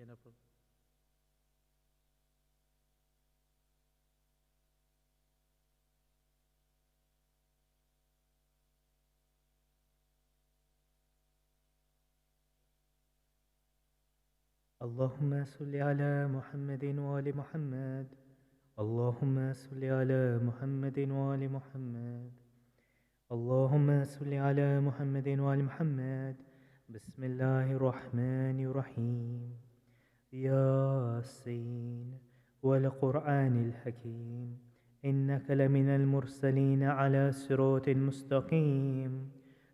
Yeah, no problem. اللهم صل على محمد وآل محمد. اللهم صل على محمد وآل محمد. اللهم صل على محمد وآل محمد. بسم الله الرحمن الرحيم. ياسين والقرآن الحكيم إنك لمن المرسلين على صراط مستقيم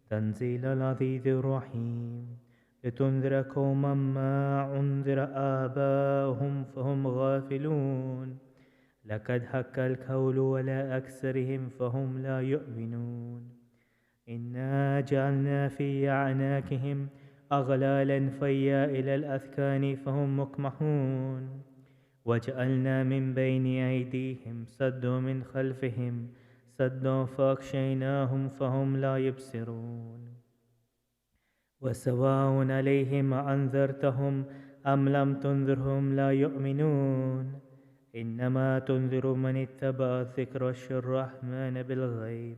تنزيل العزيز الرحيم لتنذر قوما ما أنذر آباؤهم فهم غافلون لقد حق القول على أكثرهم فهم لا يؤمنون إنا جعلنا في أعناقهم أغلالا فهي إلى الأذقان فهم مقمحون وجعلنا من بين أيديهم سدا ومن خلفهم سدا فأغشيناهم فهم لا يبصرون وسواء عليهم أنذرتهم أم لم تنذرهم لا يؤمنون إنما تنذر من اتبع ذكر الرحمن بالغيب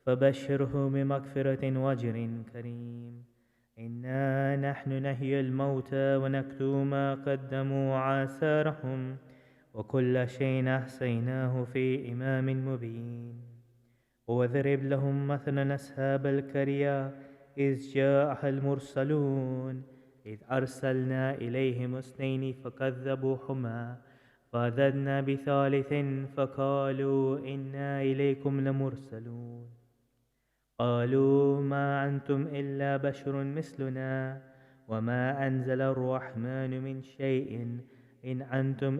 فبشره بمغفرة وأجر كريم إنا نحن نحيي الموتى ونكتب ما قدموا وآثارهم وكل شيء أحصيناه في إمام مبين واضرب لهم مثلا أصحاب القرية إذ جاءها المرسلون إذ أرسلنا إليهم اثنين فكذبوهما فأخذنا بثالث فقالوا إنا إليكم لمرسلون قالوا ما أنتم إلا بشر مثلنا وما أنزل الرحمن من شيء إن أنتم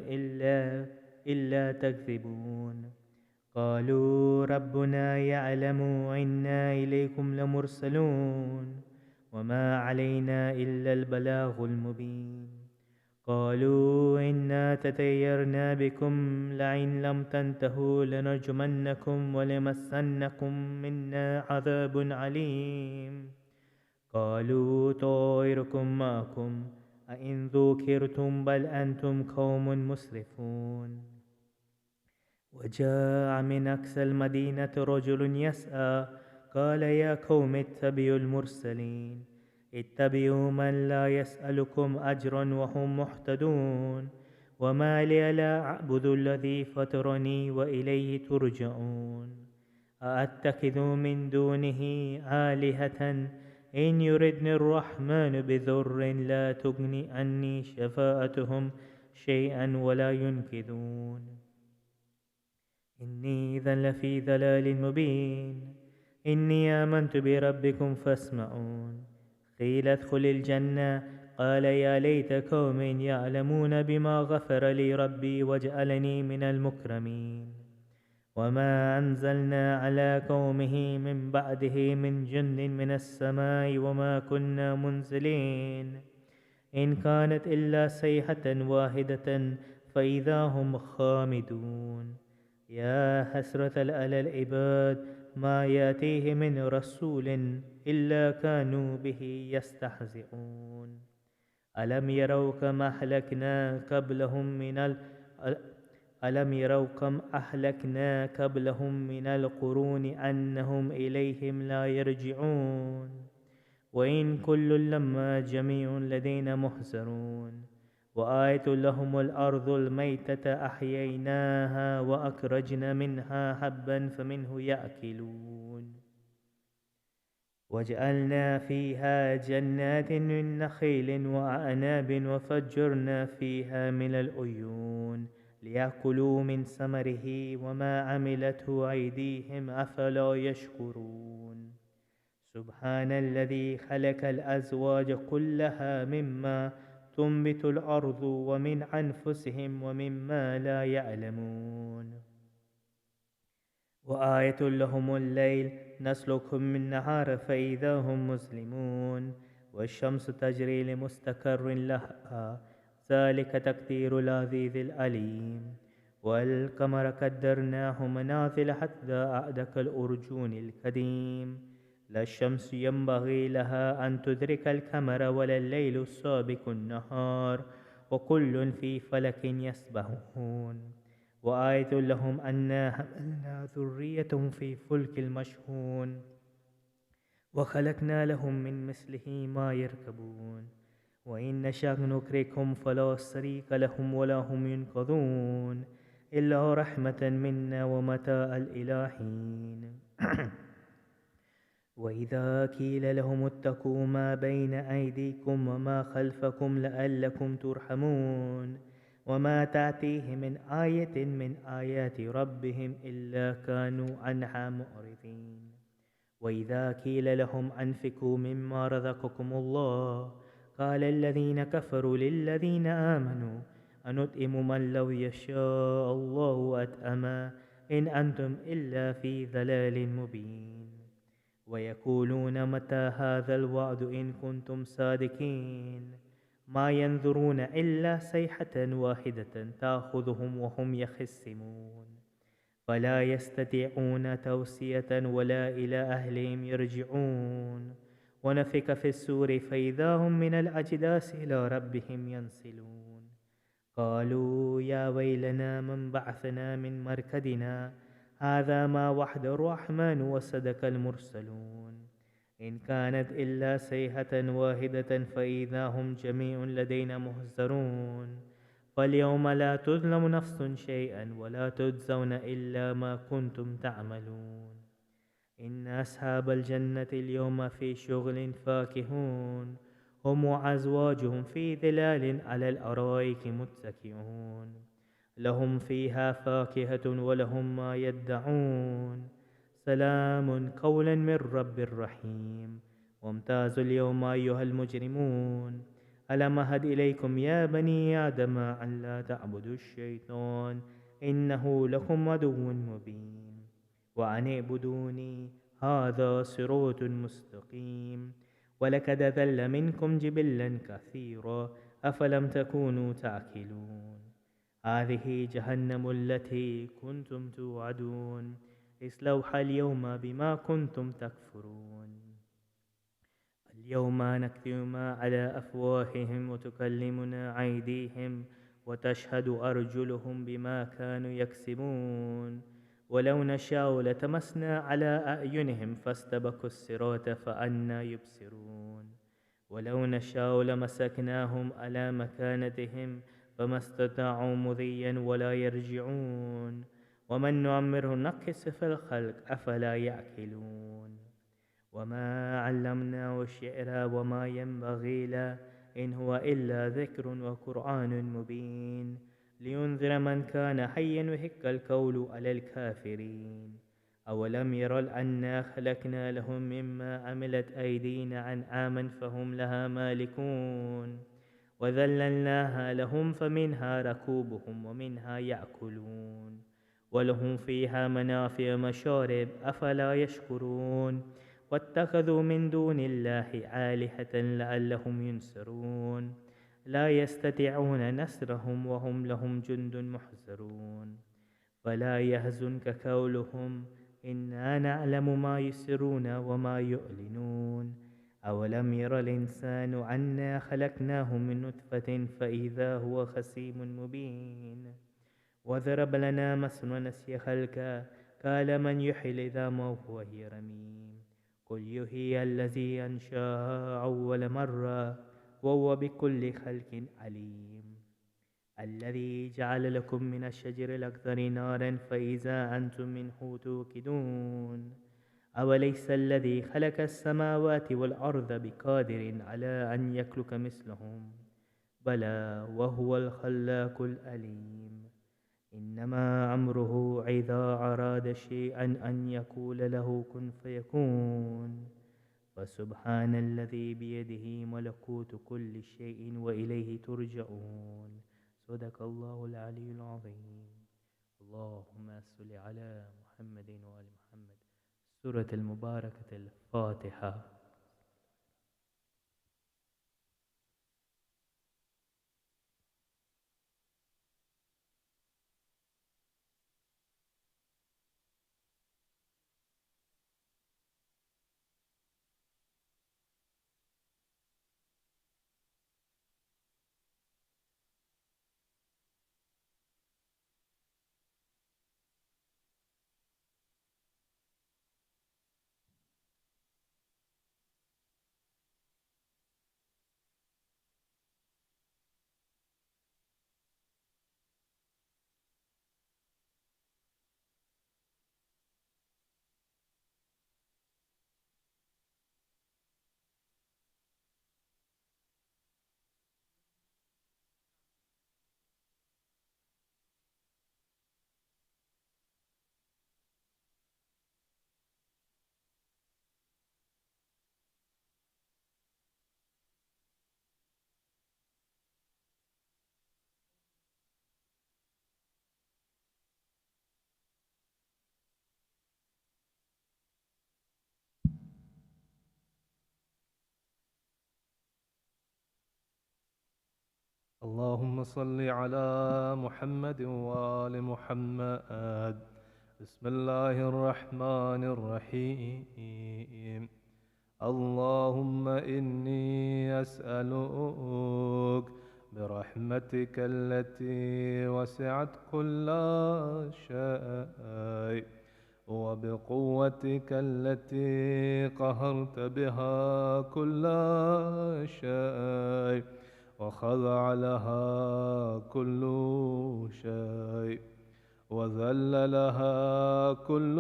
إلا تكذبون قالوا ربنا يعلم إنا إليكم لمرسلون وما علينا إلا البلاغ المبين قالوا إنا تطيرنا بكم لئن لم تنتهوا لنرجمنكم ولمسنكم منا عذاب عليم قالوا طائركم معكم أئن ذكرتم بل أنتم قوم مسرفون وجاء من أقصى المدينة رجل يسعى قال يا قوم اتبعوا المرسلين اتبعوا من لا يسألكم أجرا وهم مهتدون وما لي لا أعبد الذي فطرني وإليه ترجعون أأتخذ من دونه آلهة إن يردني الرحمن بضر لا تغني عني شفاعتهم شيئا ولا ينقذون إني إذا لفي ضلال مبين إني آمنت بربكم فاسمعون قيل ادخل الجنة قال يا ليت قوم يعلمون بما غفر لي ربي وجعلني من المكرمين وما أنزلنا على قومه من بعده من جند من السماء وما كنا منزلين إن كانت إلا صيحة واحدة فإذا هم خامدون يا حسرة على العباد ما يأتيه من رسول إلا كانوا به يستهزئون ألم يروا كم أهلكنا قبلهم من ألم يروا كم أهلكنا قبلهم من القرون أنهم إليهم لا يرجعون وإن كل لما جميع لدينا محضرون وآية لهم الأرض الميتة أحييناها وأخرجنا منها حبا فمنه يأكلون وجعلنا فيها جنات من نخيل وأعناب وفجرنا فيها من العيون ليأكلوا من ثمره وما عملته أيديهم أفلا يشكرون سبحان الذي خلق الأزواج كلها مما تنبت الأرض ومن أنفسهم ومما لا يعلمون وآية لهم الليل نسلك من النهار فإذا هم مسلمون والشمس تجري لمستقر لها ذلك تقدير العزيز العليم والقمر قدرناه منازل حتى أعدك الأرجون القديم لا الشمس ينبغي لها أن تدرك القمر ولا الليل سابق النهار وكل في فلك يسبحون. وآية لهم أنا حملنا ذريتهم في فلك المشحون وخلقنا لهم من مثله ما يركبون وإن نشأ نغرقهم فلا صريخ لهم ولا هم ينقذون إلا رحمة منا ومتاعا إلى حين. وإذا قيل لهم اتقوا ما بين أيديكم وما خلفكم لعلكم ترحمون وما تأتيهم من آية من آيات ربهم إلا كانوا عنها معرضين. وإذا قيل لهم أنفقوا مما رزقكم الله قال الذين كفروا للذين آمنوا أنطعم من لو يشاء الله أطعمه إن أنتم إلا في ضلال مبين. ويقولون متى هذا الوعد إن كنتم صادقين ما ينظرون إلا صيحة واحدة تأخذهم وهم يخصمون فلا يستطيعون توصية ولا إلى أهلهم يرجعون. ونفخ في السور فإذا هم من الأجداث إلى ربهم ينسلون قالوا يا ويلنا من بعثنا من مركدنا هذا ما وعد الرحمن وصدق المرسلون إن كانت إلا صيحة واحدة فإذا هم جميع لدينا محضرون فاليوم لا تظلم نفس شيئا ولا تجزون إلا ما كنتم تعملون إن أصحاب الجنة اليوم في شغل فاكهون هم وأزواجهم في ظلال على الأرائك متكئون لهم فيها فاكهة ولهم ما يدعون سلام قولا من رب رحيم. وامتازوا اليوم أيها المجرمون ألم أهد إليكم يا بني آدم أن لا تعبدوا الشيطان إنه لكم عدو مبين وأن اعبدوني هذا صراط مستقيم. ولقد ضل منكم جبلا كثيرا أفلم تكونوا تعقلون هذه جهنم التي كنتم توعدون اصلوها اليوم بما كنتم تكفرون اليوم نختم على أفواههم وتكلمنا أيديهم وتشهد أرجلهم بما كانوا يكسبون ولو نشاء لتمسنا على أعينهم فاستبقوا الصراط فأنى يبصرون ولو نشاء لمسكناهم على مكانتهم فما استطاعوا مضيا ولا يرجعون ومن نعمره نقص في الخلق أفلا يعقلون وما علمناه الشعر وما ينبغي له إن هو إلا ذكر وقرآن مبين لينذر من كان حيا ويحق القول على الكافرين. أولم يروا أنا خلقنا لهم مما عملت أيدينا أنعاما فهم لها مالكون وذللناها لهم فمنها ركوبهم ومنها يأكلون ولهم فيها منافع مشارب أفلا يشكرون واتخذوا من دون الله آلهة لعلهم ينصرون لا يستطيعون نصرهم وهم لهم جند محضرون فلا يحزنك قولهم إنا نعلم ما يسرون وما يعلنون أولم ير الإنسان أنا خلقناه من نطفة فإذا هو خصيم مبين وضرب لنا مثلا نسي خلقا قال من يحيي العظام وهي رميم قل يحيي الذي أنشأها أول مرة وهو بكل خلق عليم الذي جعل لكم من الشجر الأخضر نارا فإذا أنتم منه توقدون أوليس الذي خلق السماوات والأرض بقادر على أن يخلق مثلهم بلى وهو الخلاق العليم إنما أمره إذا أراد شيئا أن يقول له كن فيكون فسبحان الذي بيده ملكوت كل شيء وإليه ترجعون صدق الله العلي العظيم. اللهم صل على محمد وآل محمد. سورة المباركة الفاتحة. اللهم صل على محمد وآل محمد. بسم الله الرحمن الرحيم. اللهم إني أسألك برحمتك التي وسعت كل شيء وبقوتك التي قهرت بها كل شيء وخضع لها كل شيء وذل لها كل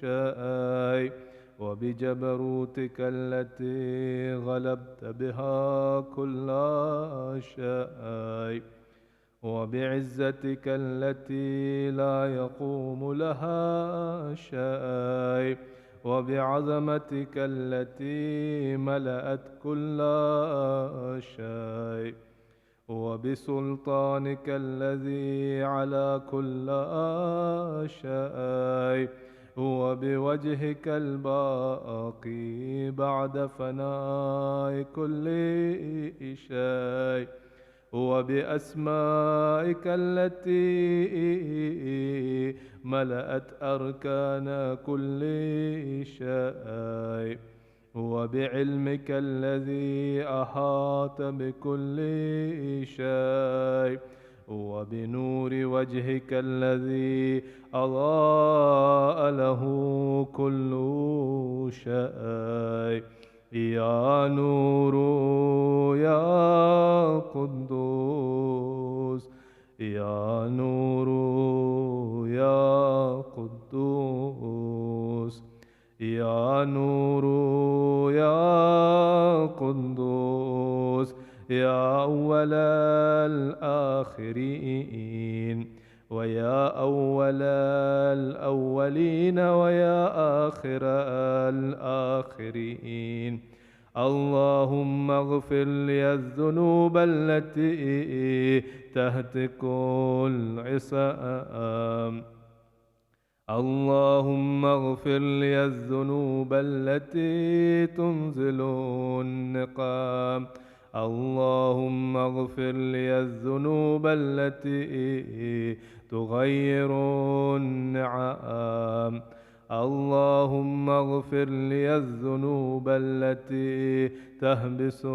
شيء وبجبروتك التي غلبت بها كل شيء وبعزتك التي لا يقوم لها شيء وبعظمتك التي ملأت كل شيء وبسلطانك الذي على كل شيء وبوجهك الباقي بعد فناء كل شيء وبأسمائك التي ملأت أركان كل شيء وبعلمك الذي أحاط بكل شيء وبنور وجهك الذي أضاء له كل شيء. يا نور يا قدوس يا نور يا قدوس يا نور يا قدوس يا أول الآخرين ويا أول الأولين ويا آخر الآخرين. اللهم اغفر لي الذنوب التي تهتك العصام. اللهم اغفر لي الذنوب التي تنزل النقام. اللهم اغفر لي الذنوب التي تغير النعم. اللهم اغفر لي الذنوب التي تهبس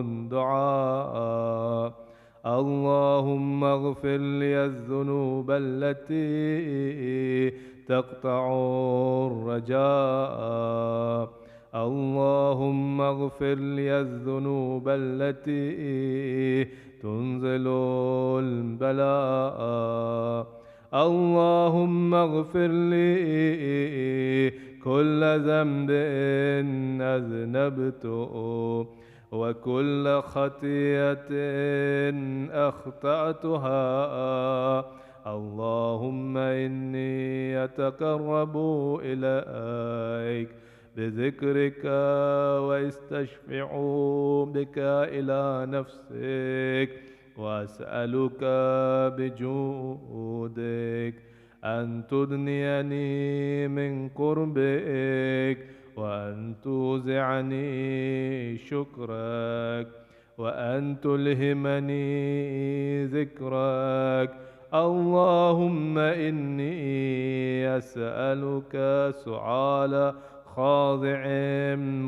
الدعاء. اللهم اغفر لي الذنوب التي تقطع الرجاء. اللهم اغفر لي الذنوب التي تنزل البلاء. اللهم اغفر لي كل ذنب أذنبته وكل خطيئة أخطأتها. اللهم إني أتقرب إليك بذكرك واستشفع بك إلى نفسك وأسألك بجودك أن تدنيني من قربك وأن توزعني شكرك وأن تلهمني ذكرك. اللهم إني أسألك سؤال خاضع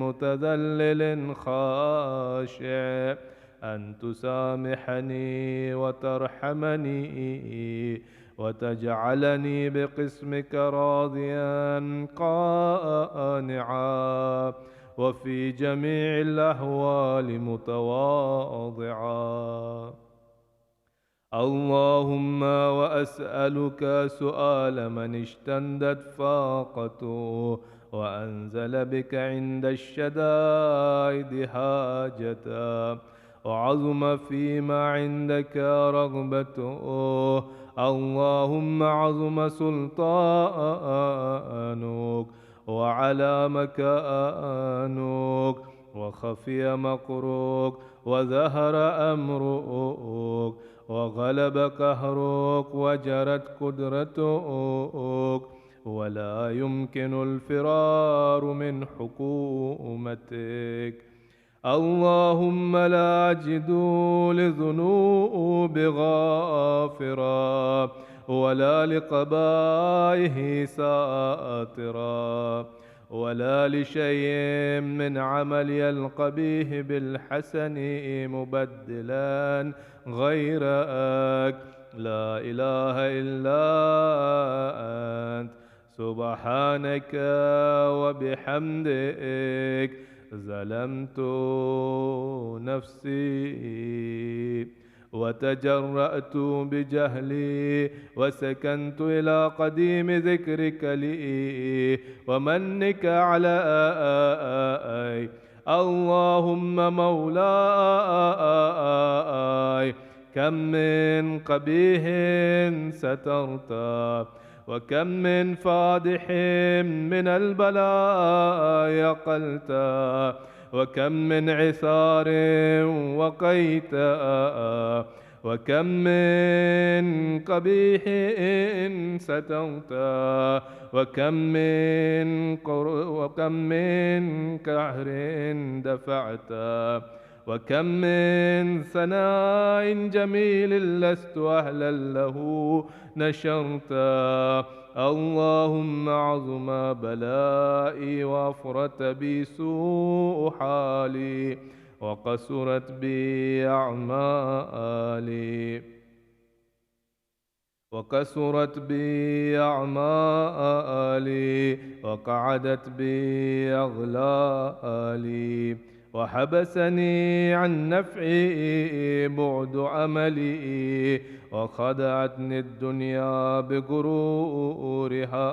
متذلل خاشع أن تسامحني وترحمني وتجعلني بقسمك راضيا قانعا وفي جميع الأحوال متواضعا. اللهم وأسألك سؤال من اشتدت فاقته وأنزل بك عند الشدائد حاجته وعظم فيما عندك رغبته. اللهم عظم سلطانك وعلى مكانك وخفي مكرك وظهر أمرك وغلب قهرك وجرت قدرتك ولا يمكن الفرار من حكومتك. اللهم لا أجد لذنوب غافرا ولا لقبائه ساترا ولا لشيء من عمل القبيح بالحسن مبدلا غيرك. لا إله إلا أنت سبحانك وبحمدك ظلمت نفسي وتجرأت بجهلي وسكنت إلى قديم ذكرك لي ومنك علي. اللهم مولاي كم من قبيح سترت وكم من فادح من البلاء قلت وكم من عثار وقيت وكم من قبيح سترت وكم من قهر دفعت وكم من ثناء جميل لست أهلا له نشرت. اللهم عظم بلائي وأفرت بي سوء حالي وقصرت بي أعمالي وقعدت بي أغلالي وحبسني عن نفعي بعد عملي وخدعتني الدنيا بغرورها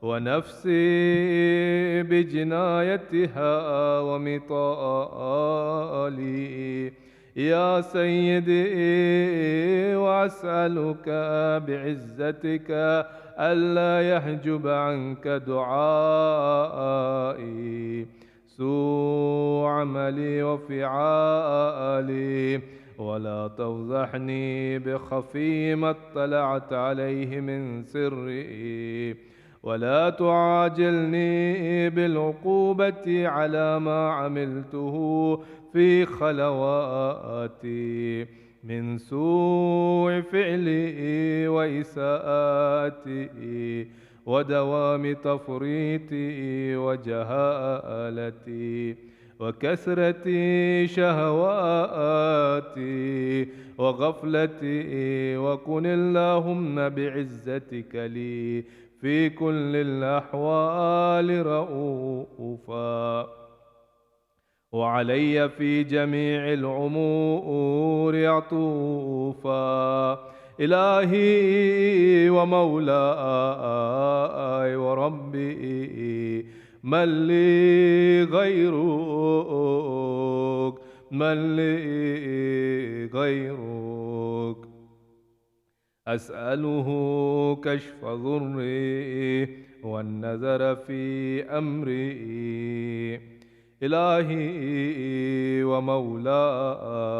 ونفسي بجنايتها ومطالي. يا سيدي وأسألك بعزتك ألا يحجب عنك دعائي سوء عملي وفعالي ولا تفضحني بخفي ما اطلعت عليه من سري ولا تعاجلني بالعقوبة على ما عملته في خلواتي من سوء فعلي وإساءتي ودوام تفريطي وجهالتي وكثرة شهواتي وغفلتي. وكن اللهم بعزتك لي في كل الأحوال رؤوفا وعلي في جميع الأمور عطوفا. إلهي ومولاي وربي من لي غيرك أسأله كشف ضري والنذر في أمري. إلهي ومولاي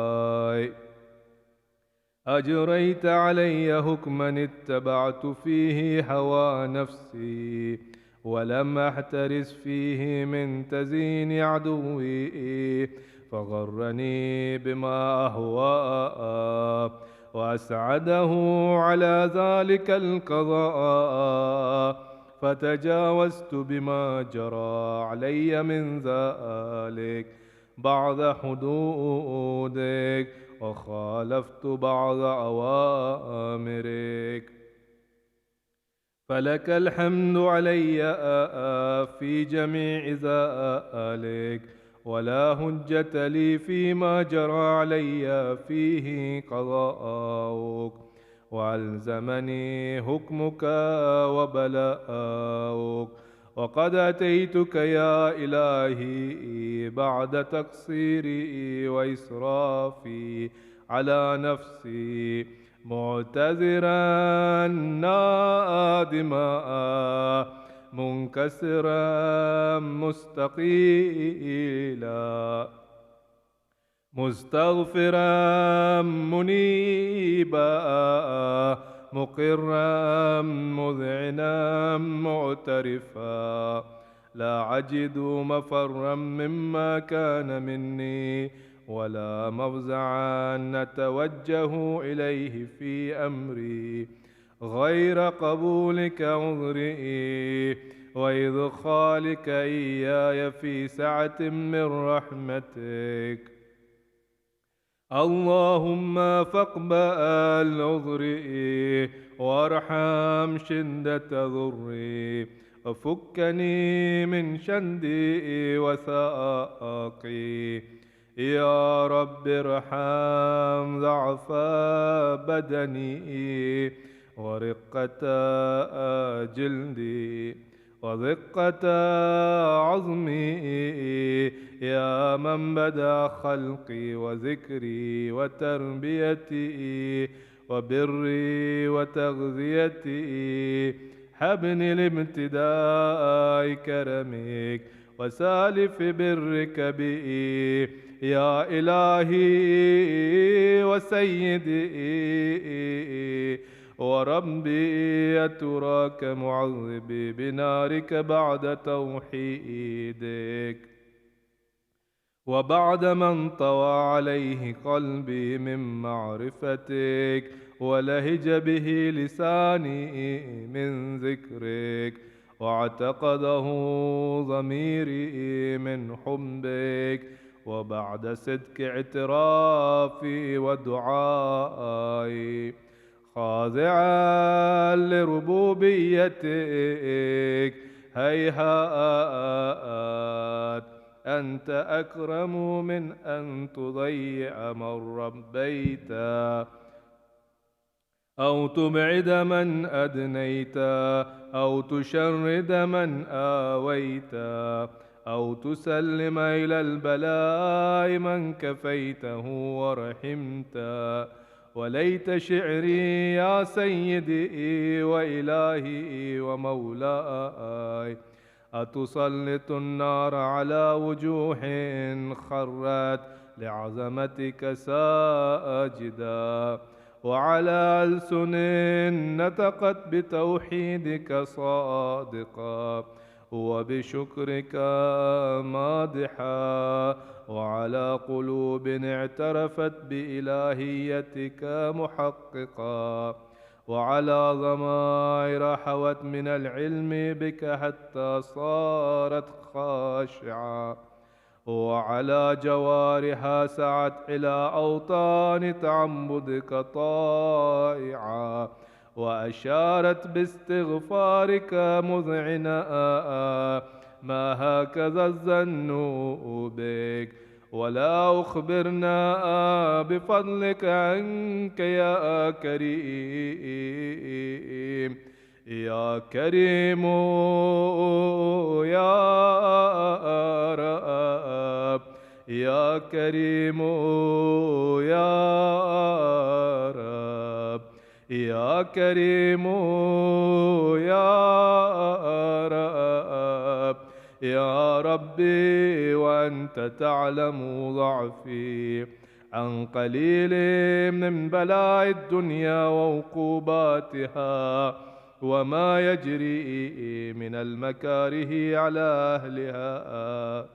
أجريت علي حكما اتبعت فيه هوى نفسي ولم أحترس فيه من تزيين عدوي فغرني بما أهوى وأسعده على ذلك القضاء فتجاوزت بما جرى علي من ذلك بعض حدودك وخالفت بعض أوامرك. فلك الحمد علي في جميع ذلك ولا حجة لي فيما جرى علي فيه قضاءك وألزمني حكمك وبلاءك. وقد أتيتك يا إلهي بعد تقصيري وإسرافي على نفسي معتذرا نادما منكسرا مستقيلا مستغفرا منيبا مقرا مذعنا معترفا لا أجد مفرا مما كان مني ولا مفزعا نتوجه إليه في أمري غير قبولك عذري وإدخالك إياي في سعة من رحمتك. اللهم فاقبل عذري وارحم شدة ضري وفكني من شندي وثاقي. يا رب ارحم ضعف بدني ورقة جلدي ودقة عظمي يا من بدا خلقي وذكري وتربيتي وبري وتغذيتي. حبني لامتداء كرمك وسالف برك بي يا إلهي وسيدي وربي أتراك معذبي بنارك بعد توحيدك وبعد من طوى عليه قلبي من معرفتك ولهج به لساني من ذكرك واعتقده ضميري من حبك وبعد صدق اعترافي ودعائي خاضعا لربوبيتك هيهات أنت أكرم من أن تضيع من ربيت أو تبعد من أدنيت أو تشرد من آويت أو تسلم إلى البلاء من كفيته ورحمت. وليت شعري يا سيدي وإلهي ومولاي أتسلط النار على وجوه خرت لعظمتك ساجدا وعلى ألسن نطقت بتوحيدك صادقا وبشكرك مادحا وعلى قلوب اعترفت بإلهيتك محققا وعلى ضمائر حوت من العلم بك حتى صارت خاشعة وعلى جوارها سعت إلى أوطان تعبدك طائعة وأشارت باستغفارك مذعنا ما هكذا الظن بك ولا أخبرنا بفضلك عنك يا كريم يا كريم يا رب يا كريم يا رب يا كريم يا رب يا ربي وأنت تعلم ضعفي عن قليل من بلاء الدنيا وعقوباتها وما يجري من المكاره على أهلها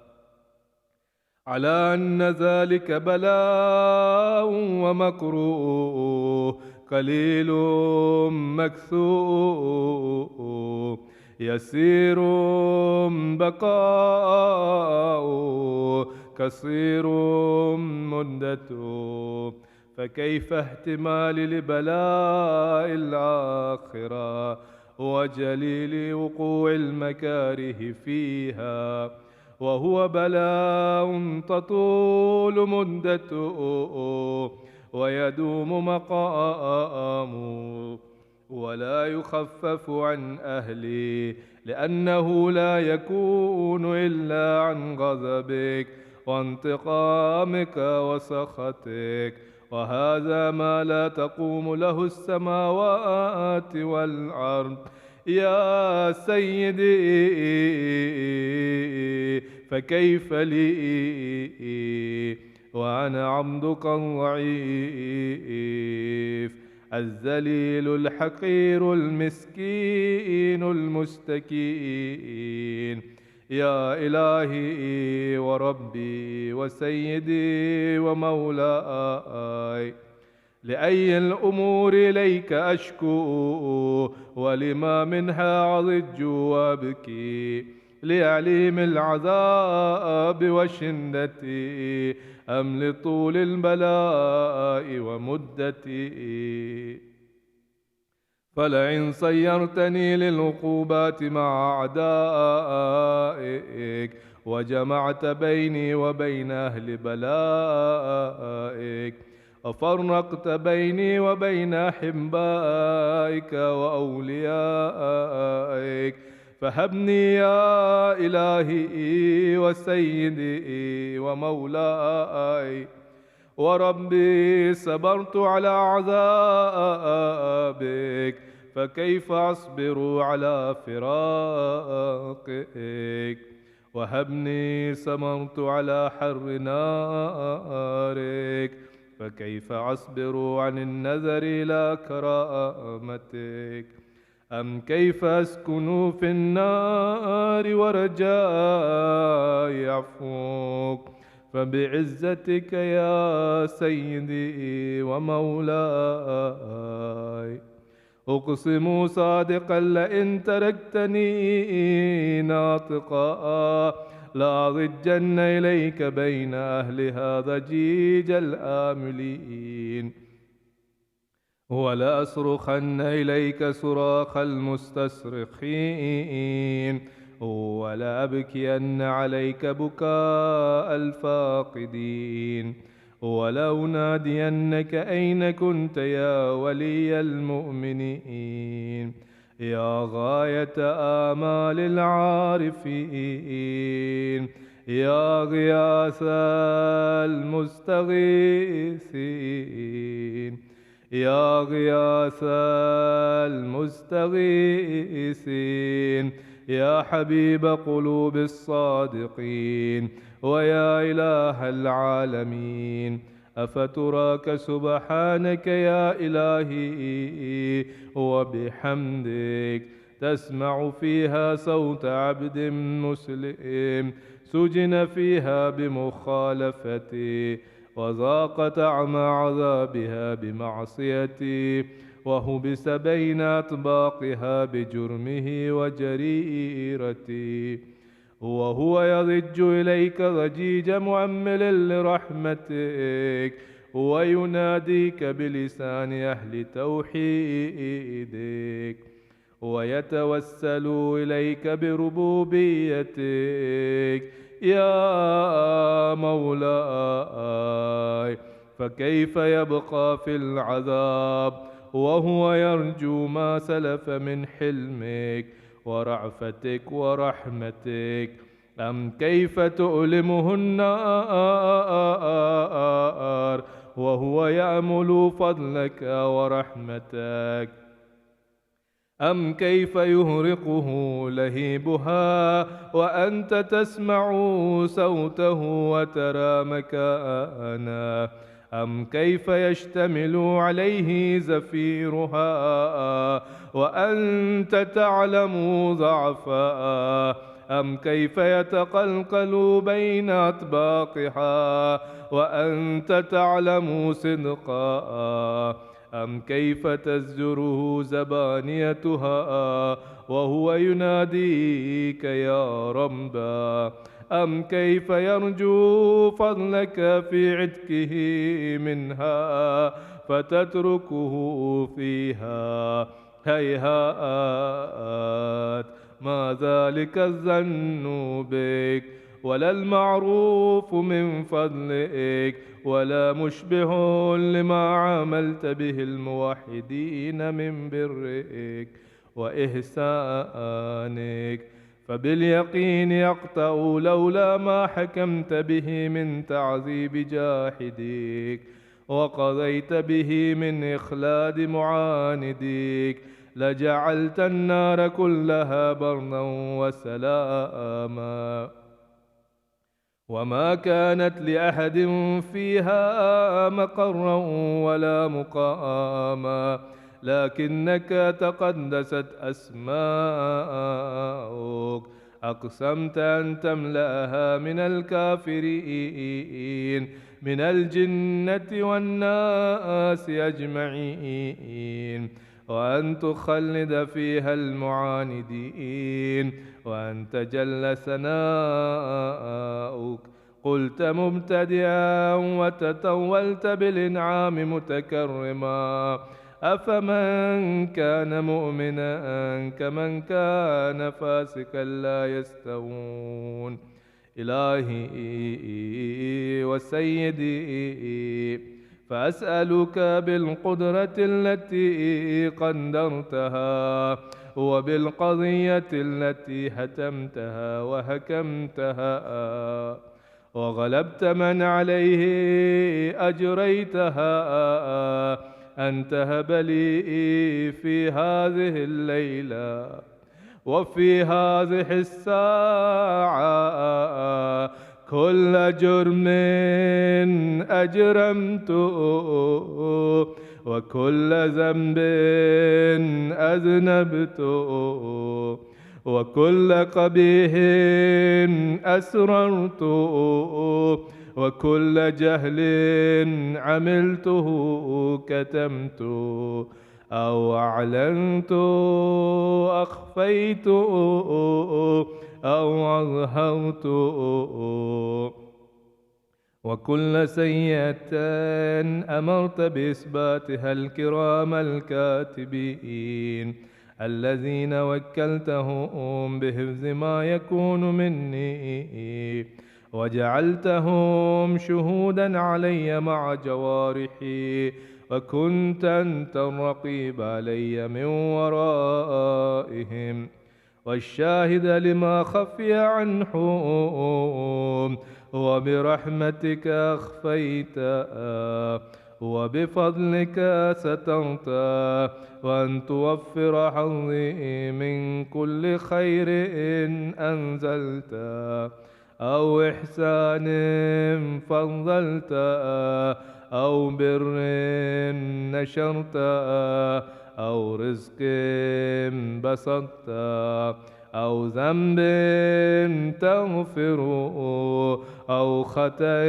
على أن ذلك بلاء ومكروه قليل مكثوف يسير بقاء قصير مدته. فكيف احتمال لبلاء الآخرة وجليل وقوع المكاره فيها وهو بلاء تطول مدته ويدوم مقامه ولا يخفف عن أهلي لأنه لا يكون إلا عن غضبك وانتقامك وسخطك وهذا ما لا تقوم له السماوات والأرض يا سيدي فكيف لي وأنا عبدك الضعيف الذليل الحقير المسكين المستكين يا إلهي وربي وسيدي ومولاي، لأي الأمور إليك أشكو، ولما منها عضج وأبكي، ليعليم العذاب وشدتي أم لطول البلاء ومدتي؟ فلئن صيرتني للعقوبات مع أعدائك، وجمعت بيني وبين أهل بلائك، وفرقت بيني وبين أحبائك وأوليائك، فهبني يا إلهي وسيدي ومولاي وربي، صبرت على عذابك، فكيف أصبر على فراقك؟ وهبني، صبرت على حر نارك، فكيف أصبر عن النذر إلى كرامتك؟ أم كيف أسكن في النار ورجاء عفوك؟ فبعزتك يا سيدي ومولاي أقسم صادقا، لئن تركتني ناطقا لأضجن إليك بين أهلها ضجيج الآملين، ولأصرخن إليك صراخ المستصرخين، ولأبكين عليك بكاء الفاقدين، ولأنادينك أين كنت يا ولي المؤمنين، يا غاية آمال العارفين، يا غياث المستغيثين، يا غياث المستغيثين، يا حبيب قلوب الصادقين، ويا إله العالمين. أفتراك سبحانك يا إلهي وبحمدك تسمع فيها صوت عبد مسلم سجن فيها بمخالفتي، وذاق طعم عذابها بمعصيتي، وهبس بين أطباقها بجرمه وجريرتي، وهو يضج إليك ضجيج مؤمل لرحمتك، ويناديك بلسان أهل توحيدك، ويتوسل إليك بربوبيتك يا مولاي. فكيف يبقى في العذاب وهو يرجو ما سلف من حلمك ورعفتك ورحمتك؟ أم كيف تؤلمه النار وهو يأمل فضلك ورحمتك؟ أم كيف يهرقه لهيبها وأنت تسمع صوته وترى مكانه؟ أم كيف يشتمل عليه زفيرها وأنت تعلم ضعفها؟ أم كيف يتقلقل بين أطباقها وأنت تعلم صدقها؟ أم كيف تزجره زبانيتها وهو يناديك يا ربا؟ أم كيف يرجو فضلك في عتقه منها فتتركه فيها؟ هيهات، ما ذلك الظن بك ولا المعروف من فضلك، ولا مشبه لما عملت به الموحدين من برك وإحسانك. فباليقين يقطع لولا ما حكمت به من تعذيب جاحديك وقضيت به من إخلاد معانديك، لجعلت النار كلها بردا وسلاما، وما كانت لأحد فيها مقرا ولا مقاما، لكنك تقدست أسماؤك أقسمت أن تملأها من الكافرين من الجنة والناس أجمعين، وأن تخلد فيها المعاندين، وأنت جل ثناؤك قلت مبتدئا وتطولت بالإنعام متكرما. أفمن كان مؤمنا كمن كان فاسقا لا يستوون. إلهي وسيدي، فأسألك بالقدرة التي قدرتها وبالقضية التي حتمتها وحكمتها وغلبت من عليه أجريتها، أن تهب لي في هذه الليلة وفي هذه الساعة كل جرم أجرمته وكل ذنب أذنبته وكل قبيح أسررته وكل جهل عملته كتمته أو أعلنت أخفيت أو أظهرت، وكل سيئة أمرت بإثباتها الكرام الكاتبين الذين وكلتهم بحفظ ما يكون مني، وجعلتهم شهودا علي مع جوارحي، وكنت أنت الرقيب علي من ورائهم والشاهد لما خفي عنهم، وبرحمتك أخفيت وبفضلك سترت، وأن توفر حظي من كل خير أنزلت أو إحسان فضلت أو بر نشرت أو رزق بسطت أو ذنب تغفر أو خطأ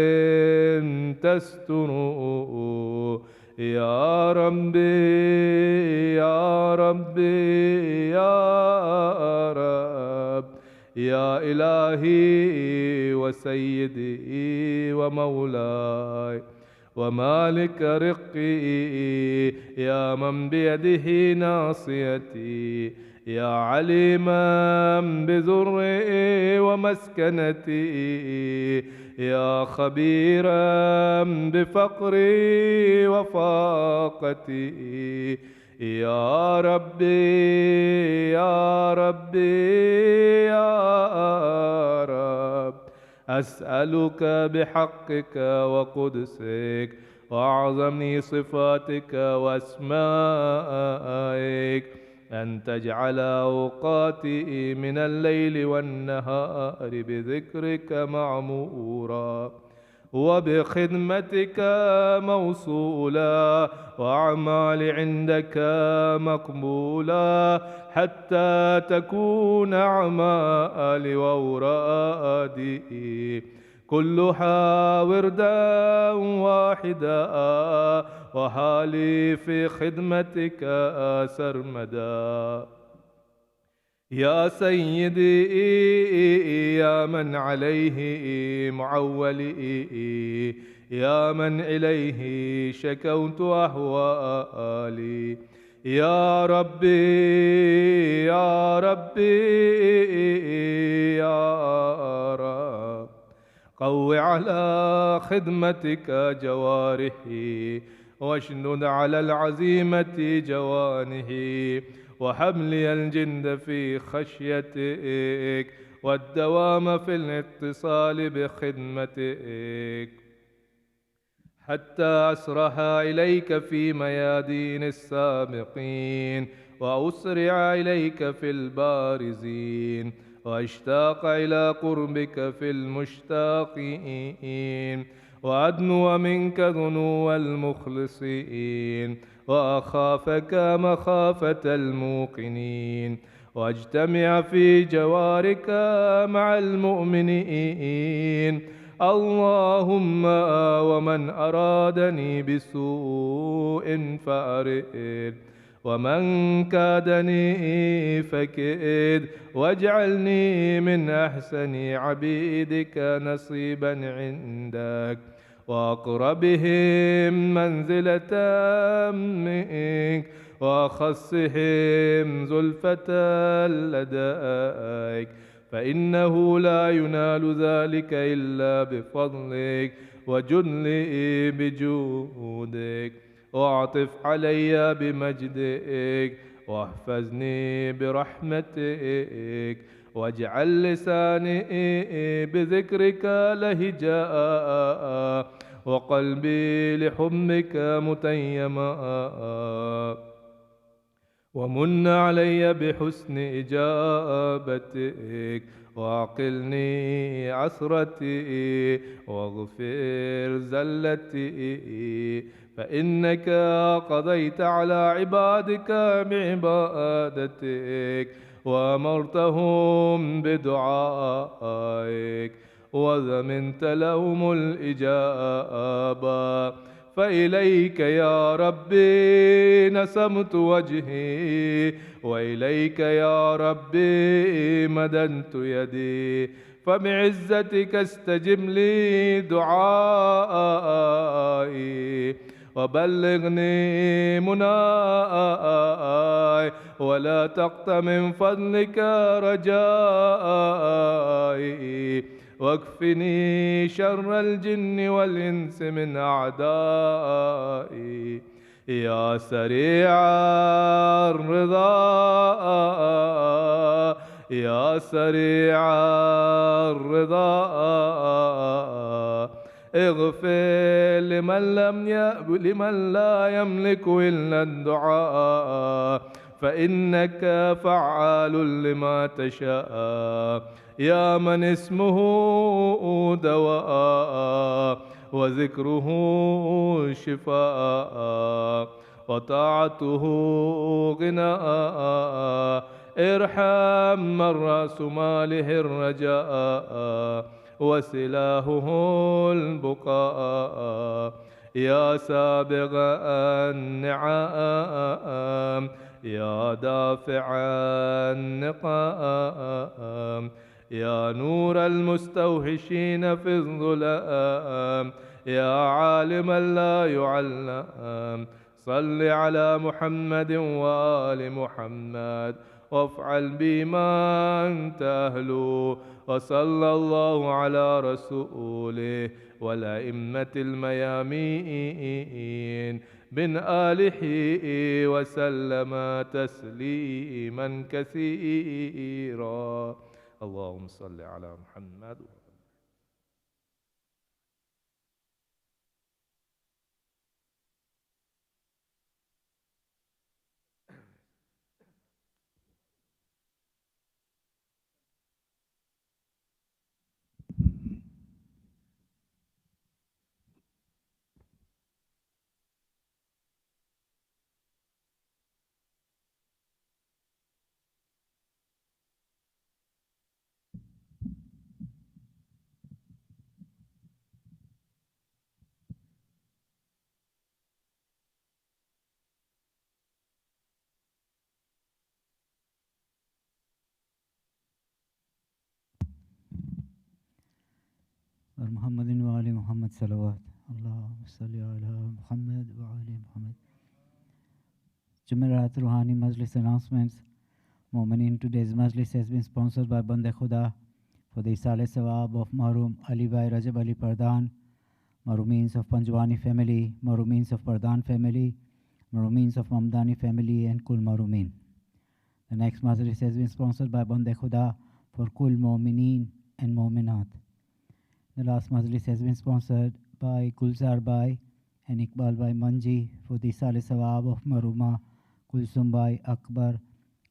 تستر. يا ربي يا ربي يا رب يا إلهي وسيدي ومولاي ومالك رقي، يا من بيده ناصيتي، يا عليما بذري ومسكنتي، يا خبيرا بفقري وفاقتي، يا ربي يا ربي يا رب، أسألك بحقك وقدسك وأعظم صفاتك وأسمائك أن تجعل أوقاتي من الليل والنهار بذكرك معمورا وبخدمتك موصولا وأعمالي عندك مقبولا، حتى تكون أعمالي وأورادي كلها وردا واحدا، وحالي في خدمتك سرمدا. يا سيدي يا من عليه معولي، يا من إليه شكوت أهوالي، يا ربي يا ربي يا رب، قو على خدمتك جوارحي واشدد على العزيمة جوانحي، وحملي الجند في خشيتك والدوام في الاتصال بخدمتك، حتى أسرح إليك في ميادين السابقين وأسرع إليك في البارزين، وأشتاق إلى قربك في المشتاقين، وأدنو منك ذنو المخلصين، وأخافك مخافة الموقنين، واجتمع في جوارك مع المؤمنين. اللهم ومن أرادني بسوء فأرد، ومن كادني فكد، واجعلني من أحسن عبيدك نصيبا عندك، وأقربهم منزلة منك، وأخصهم زلفة لديك، فإنه لا ينال ذلك إلا بفضلك وجدلي بجودك. واعطف علي بمجدك، واحفظني برحمتك، واجعل لساني بذكرك لهجا، وقلبي لحبك متيما، ومن علي بحسن إجابتك، وعقلني عثرتي، واغفر زلتي، فإنك قضيت على عبادك بعبادتك، وأمرتهم بدعائك، وضمنت لهم الإجابة. فإليك يا ربي نسمت وجهي، وإليك يا ربي مددت يدي، فبعزتك استجب لي دعائي، وبلغني مناي، ولا تقط من فضلك رجائي، واكفني شر الجن والإنس من أعدائي. يا سريع الرضا، يا سريع الرضا، اغفر لمن لا يملك إلا الدعاء، فإنك فعال لما تشاء. يا من اسمه دواء، وذكره شفاء، وطاعته غناء، ارحم من رأس ماله الرجاء، وسلاهه البقاء. يا سابغ النعم، يا دافع النقام، يا نور المستوحشين في الظلام، يا عالما لا يعلم، صل على محمد وآل محمد، وافعل بما أنت أهله. وصلى الله على رسوله والأئمة الميامين من آله وسلم تسليما كثيرا. اللهم صل على محمد. और मोहम्मद वाले मोहम्मद सलवात अल्लाहुम्मा सल्ली अला मुहम्मद व आले Muhammad. Jumeirah Rouhani Majlis announcements. Mo'mineen, today's Majlis has been sponsored by Bande Khuda for the Isale Sawab of Maroom Ali Bhai Rajab Ali Pardhan, Maroomeens of Panjwani family, Maroomeens of Pardhan family, Maroomeens of Mamdani family, and Kul Maroomeen. The next Majlis has been sponsored by Bande Khuda for Kul Mo'mineen and Mo'minat. The last Majlis has been sponsored by Gulzar Bhai and Iqbal Bhai Manji for the Isale Sawab of Maruma, Kulsum Bhai Akbar,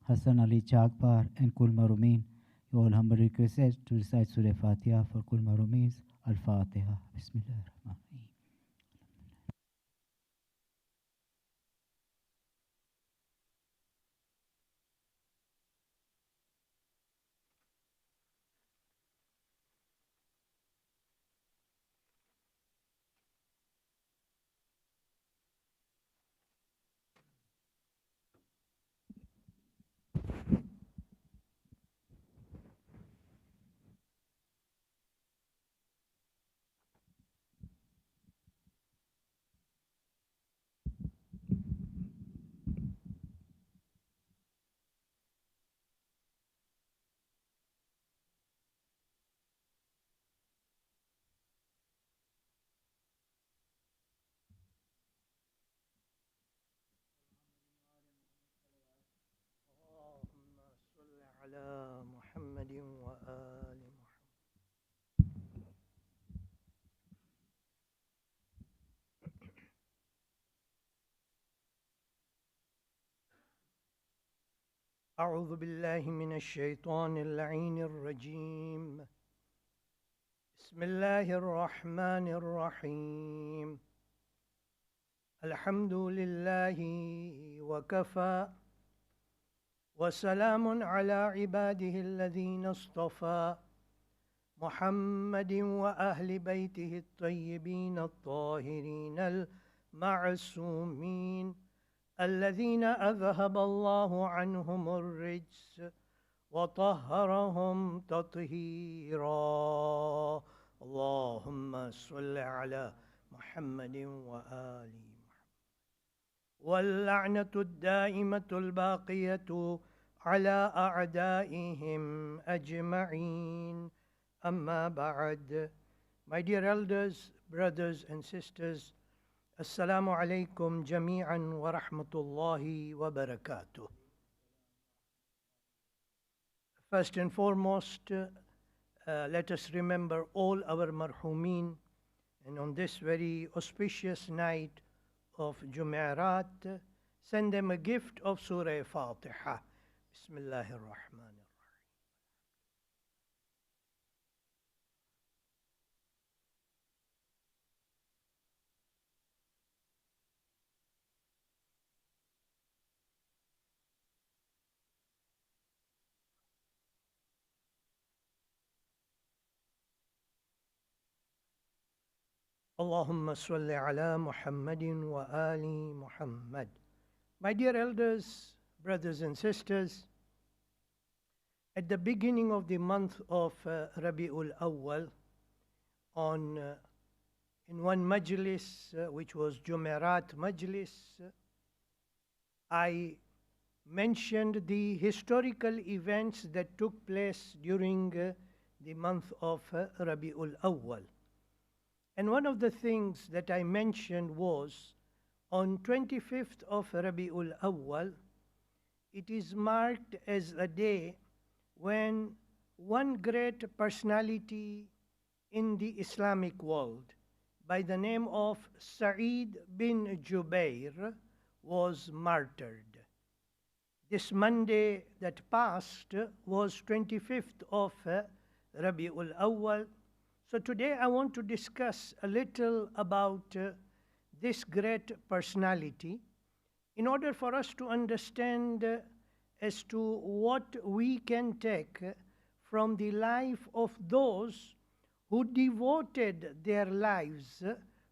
Hassan Ali Chagpar, and Kul Marumeen. You all humble requested to recite Surah Fatiha for Kul Marumeens. Al-Fatiha. Bismillahirrahmanirrahim. على محمد وآل محمد. أعوذ بالله من الشيطان اللعين الرجيم. بسم الله الرحمن الرحيم. الحمد لله وكفى وسلام على عباده الذين اصطفى محمد وأهل بيته الطيبين الطاهرين المعصومين الذين أذهب الله عنهم الرجس وطهرهم تطهيرا. اللهم صل على محمد وآل محمد. واللعنة الدائمة الباقية على أعدائهم أجمعين. أما بعد. My dear elders, brothers and sisters, Assalamu alaikum jami'an wa rahmatullahi wa barakatuh. First and foremost, let us remember all our marhumin, and on this very auspicious night of Jume Raat, send them a gift of Surah Fatiha. Bismillahir Rahmanir Rahim. Allahumma salli ala Muhammadin wa ali Muhammad. My dear elders, brothers and sisters, at the beginning of the month of Rabi'ul Awwal, in one majlis, which was Jumerat majlis, I mentioned the historical events that took place during the month of Rabi'ul Awwal. And one of the things that I mentioned was on 25th of Rabi'ul Awwal, it is marked as a day when one great personality in the Islamic world by the name of Sa'id bin Jubair was martyred. This Monday that passed was 25th of Rabi'ul Awwal. So today I want to discuss a little about this great personality in order for us to understand as to what we can take from the life of those who devoted their lives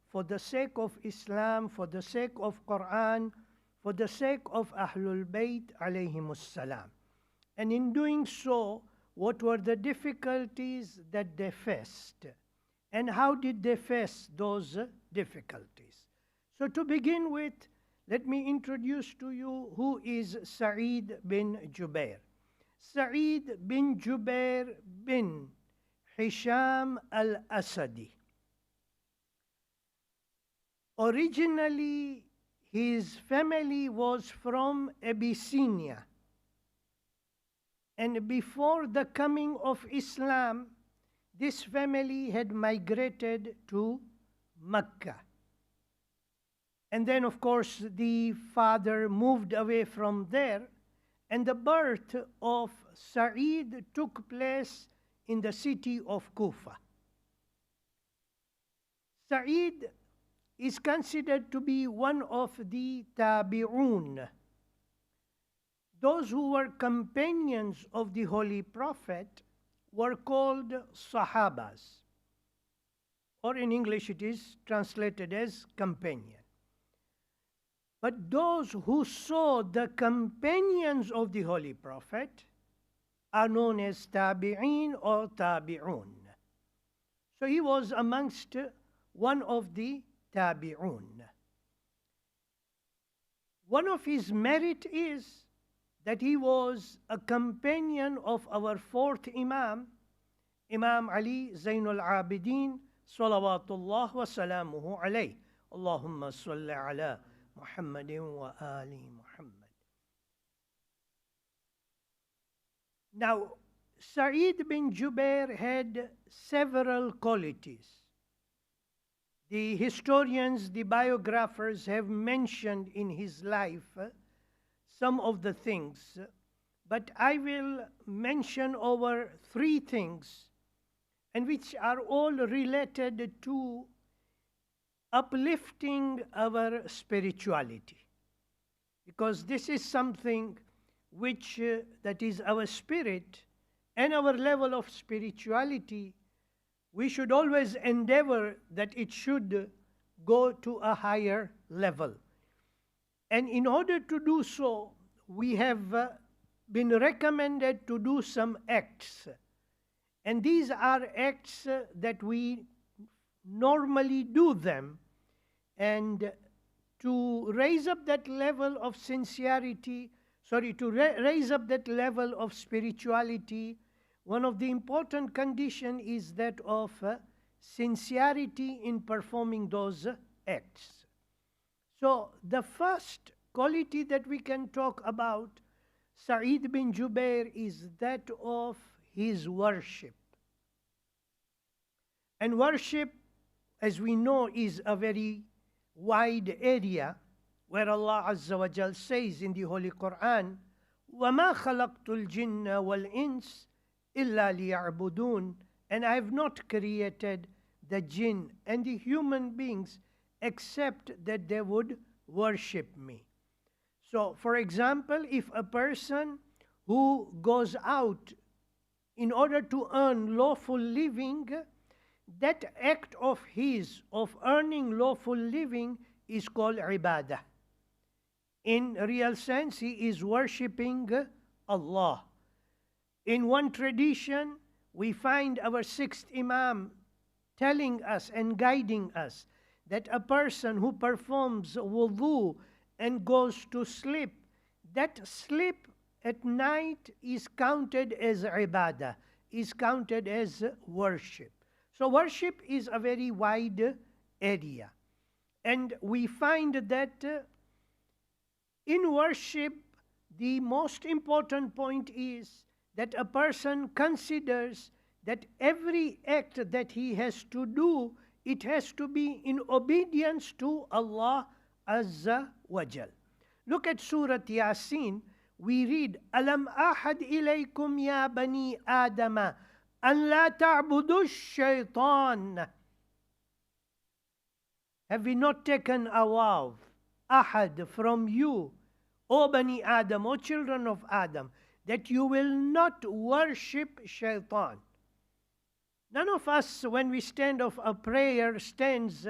for the sake of Islam, for the sake of Quran, for the sake of Ahlul Bayt alayhimus salam. And in doing so, what were the difficulties that they faced? And how did they face those difficulties? So to begin with, let me introduce to you who is Sa'id bin Jubair. Sa'id bin Jubair bin Hisham al-Asadi. Originally, his family was from Abyssinia. And before the coming of Islam, this family had migrated to Mecca. And then, of course, the father moved away from there, and the birth of Sa'id took place in the city of Kufa. Sa'id is considered to be one of the Tabi'un, those who were companions of the Holy Prophet were called Sahabas, or in English it is translated as companion. But those who saw the companions of the Holy Prophet are known as Tabi'in or Tabi'un. So he was amongst one of the Tabi'un. One of his merit is that he was a companion of our fourth Imam, Imam Ali Zainul Abidin, salawatullah wa salamuhu alayh. Allahumma salli ala Muhammadin wa ali Muhammad. Now, Sa'id bin Jubair had several qualities. The historians, the biographers have mentioned in his life some of the things, but I will mention over three things, and which are all related to uplifting our spirituality, because this is something which that is our spirit and our level of spirituality. We should always endeavor that it should go to a higher level, and in order to do so, we have been recommended to do some acts, and these are acts that we normally do them, and to raise up that level of sincerity, raise up that level of spirituality, one of the important conditions is that of sincerity in performing those acts. So the first quality that we can talk about Sa'id bin Jubair is that of his worship. And worship, as we know, is a very wide area, where Allah Azza wa Jal says in the Holy Quran, وَمَا خَلَقْتُ الْجِنَّ وَالْإِنسِ إِلَّا لِيَعْبُدُونَ, and I have not created the jinn and the human beings except that they would worship me. So, for example, if a person who goes out in order to earn lawful living, that act of his of earning lawful living is called ibadah. In real sense, he is worshipping Allah. In one tradition, we find our sixth Imam telling us and guiding us that a person who performs wudu and goes to sleep, that sleep at night is counted as ibadah, is counted as worship. So worship is a very wide area. And we find that in worship, the most important point is that a person considers that every act that he has to do, it has to be in obedience to Allah Azza wa Jal. Look at Surah Yasin. We read, Alam ahad ilaykum ya bani Adama an la ta'budu shaitan. Have we not taken a vow, ahad, from you, O Bani Adam, O children of Adam, that you will not worship shaitan? None of us, when we stand of a prayer, stands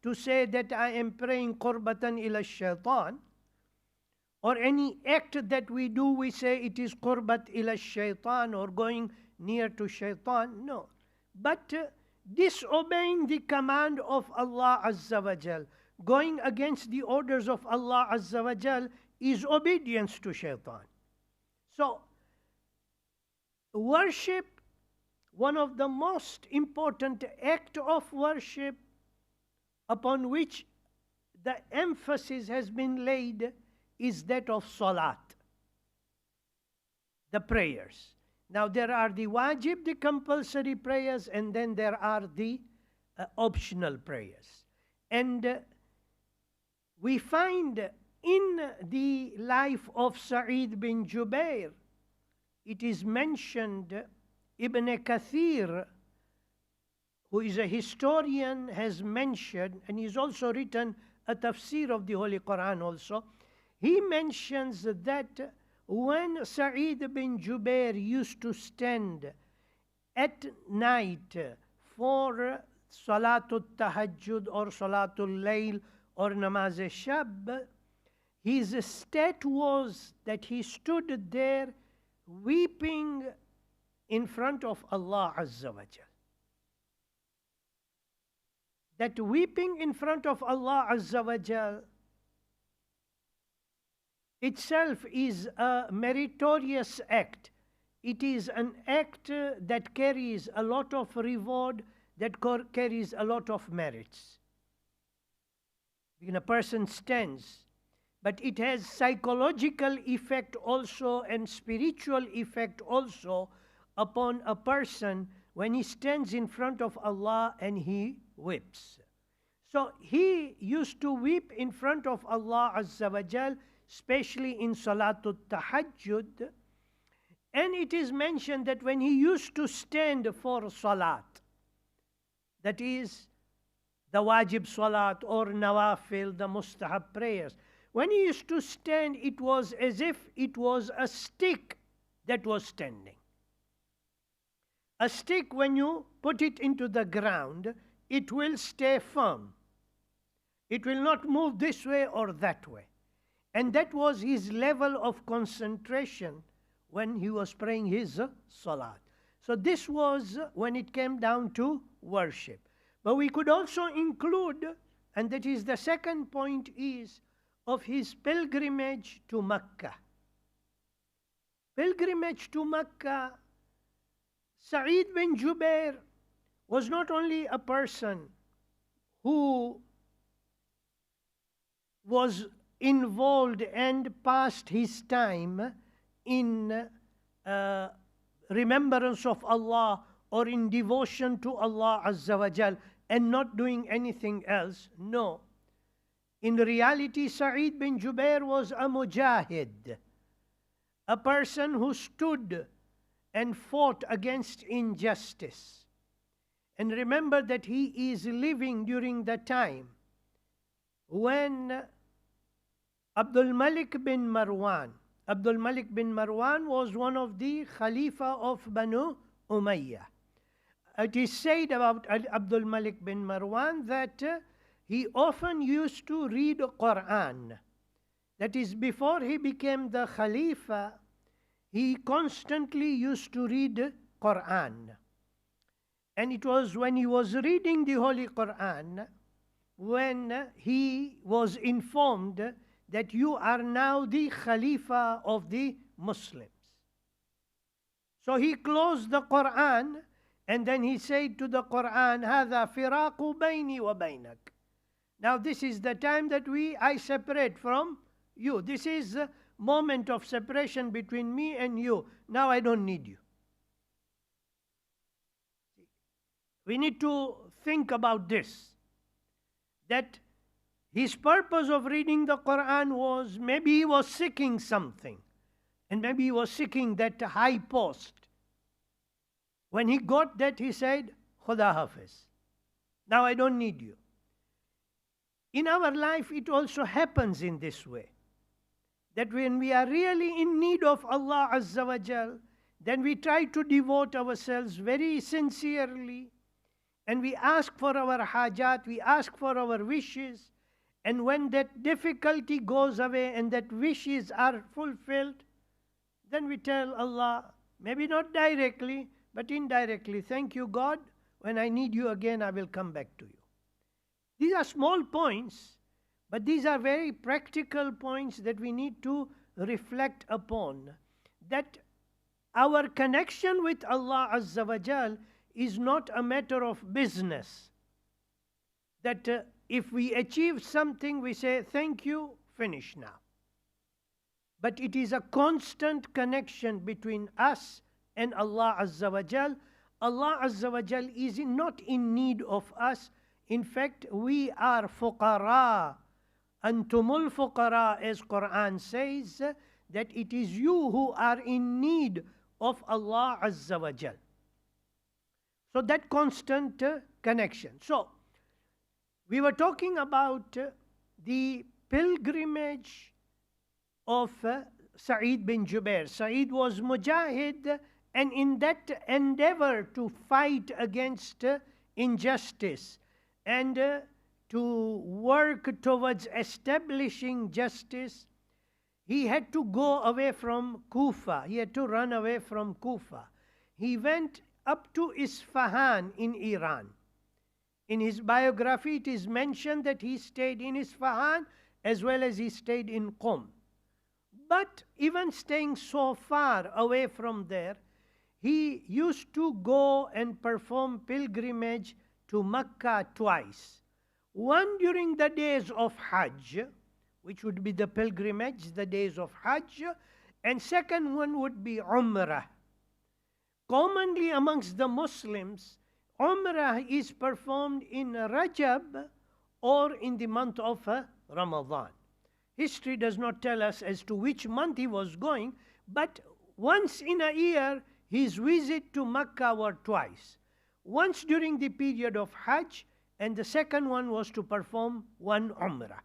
to say that I am praying qurbatan ila shaitan, or any act that we do, we say it is qurbat ila shaitan or going near to shaitan. No. But disobeying the command of Allah Azza wa Jal, going against the orders of Allah Azza wa Jal, is obedience to shaitan. So, worship, one of the most important act of worship upon which the emphasis has been laid is that of salat, the prayers. Now there are the wajib, the compulsory prayers, and then there are the optional prayers. And we find in the life of Sa'id bin Jubair, it is mentioned, Ibn Kathir, who is a historian, has mentioned, and he's also written a tafsir of the Holy Quran also. He mentions that when Sa'id bin Jubair used to stand at night for Salatul Tahajjud or Salatul Layl or Namaz Shab, his state was that he stood there weeping in front of Allah Azza wa Jal. That weeping in front of Allah Azza wa Jal itself is a meritorious act. It is an act that carries a lot of reward, that carries a lot of merits. When a person stands, but it has psychological effect also and spiritual effect also upon a person when he stands in front of Allah and he weeps. So he used to weep in front of Allah Azza wa Jal, especially in Salatul Tahajjud. And it is mentioned that when he used to stand for Salat, that is the wajib Salat or Nawafil, the mustahab prayers, when he used to stand, it was as if it was a stick that was standing. A stick, when you put it into the ground, it will stay firm. It will not move this way or that way. And that was his level of concentration when he was praying his salat. So this was when it came down to worship. But we could also include, and that is the second point, is of his pilgrimage to Mecca. Pilgrimage to Mecca, Sa'id bin Jubair was not only a person who was involved and passed his time in remembrance of Allah or in devotion to Allah Azza wa Jal and not doing anything else. No. In reality, Sa'id bin Jubair was a mujahid, a person who stood and fought against injustice. And remember that he is living during the time when Abdul Malik bin Marwan was one of the Khalifa of Banu Umayyah. It is said about Abdul Malik bin Marwan that he often used to read Quran. That is, before he became the Khalifa, he constantly used to read Quran. And it was when he was reading the Holy Quran when he was informed that you are now the Khalifa of the Muslims. So he closed the Quran and then he said to the Quran, هَذَا فِرَاقُ بَيْنِي وَبَيْنَكَ. Now this is the time that I separate from you. This is a moment of separation between me and you. Now I don't need you. We need to think about this, that his purpose of reading the Quran was maybe he was seeking something, and maybe he was seeking that high post. When he got that, he said, Khuda Hafiz. Now I don't need you. In our life, it also happens in this way, that when we are really in need of Allah Azza wa Jal, then we try to devote ourselves very sincerely, and we ask for our hajat, we ask for our wishes, and when that difficulty goes away and that wishes are fulfilled, then we tell Allah, maybe not directly, but indirectly, thank you God, when I need you again, I will come back to you. These are small points, but these are very practical points that we need to reflect upon, that our connection with Allah Azza wa Jal is not a matter of business, that if we achieve something, we say, thank you, finish now. But it is a constant connection between us and Allah Azza wa Jal. Allah Azza wa Jal is not in need of us. In fact, we are fuqara. Antumul fuqara, as Quran says, that it is you who are in need of Allah Azza wa Jal. So that constant connection. So, we were talking about the pilgrimage of Sa'id bin Jubair. Sa'id was mujahid, and in that endeavor to fight against injustice and to work towards establishing justice, he had to go away from Kufa. He had to run away from Kufa. He went up to Isfahan in Iran. In his biography, it is mentioned that he stayed in Isfahan as well as he stayed in Qom. But even staying so far away from there, he used to go and perform pilgrimage to Mecca twice. One during the days of Hajj, which would be the pilgrimage, the days of Hajj, and second one would be Umrah. Commonly amongst the Muslims, Umrah is performed in Rajab or in the month of Ramadan. History does not tell us as to which month he was going, but once in a year his visit to Mecca were twice. Once during the period of Hajj, and the second one was to perform one Umrah.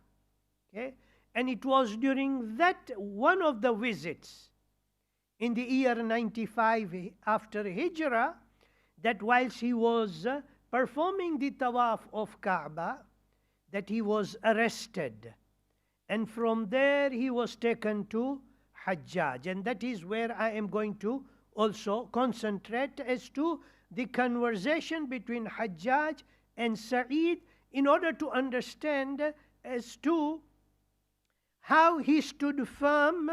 Okay? And it was during that one of the visits in the year 95 after Hijrah that whilst he was performing the Tawaf of Kaaba, that he was arrested. And from there he was taken to Hajjaj. And that is where I am going to also concentrate as to the conversation between Hajjaj and Sa'id in order to understand as to how he stood firm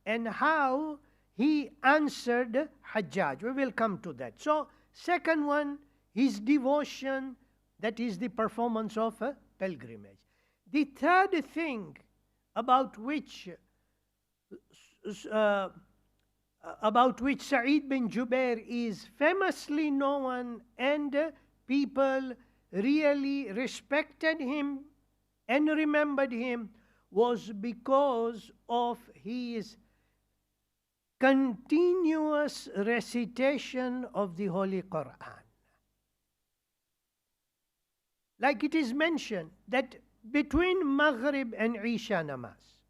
and how he answered Hajjaj. We will come to that. So, second one, his devotion, that is the performance of a pilgrimage. The third thing about which Sa'id bin Jubair is famously known and people really respected him and remembered him was because of his continuous recitation of the Holy Quran. Like it is mentioned that between Maghrib and Isha namaz,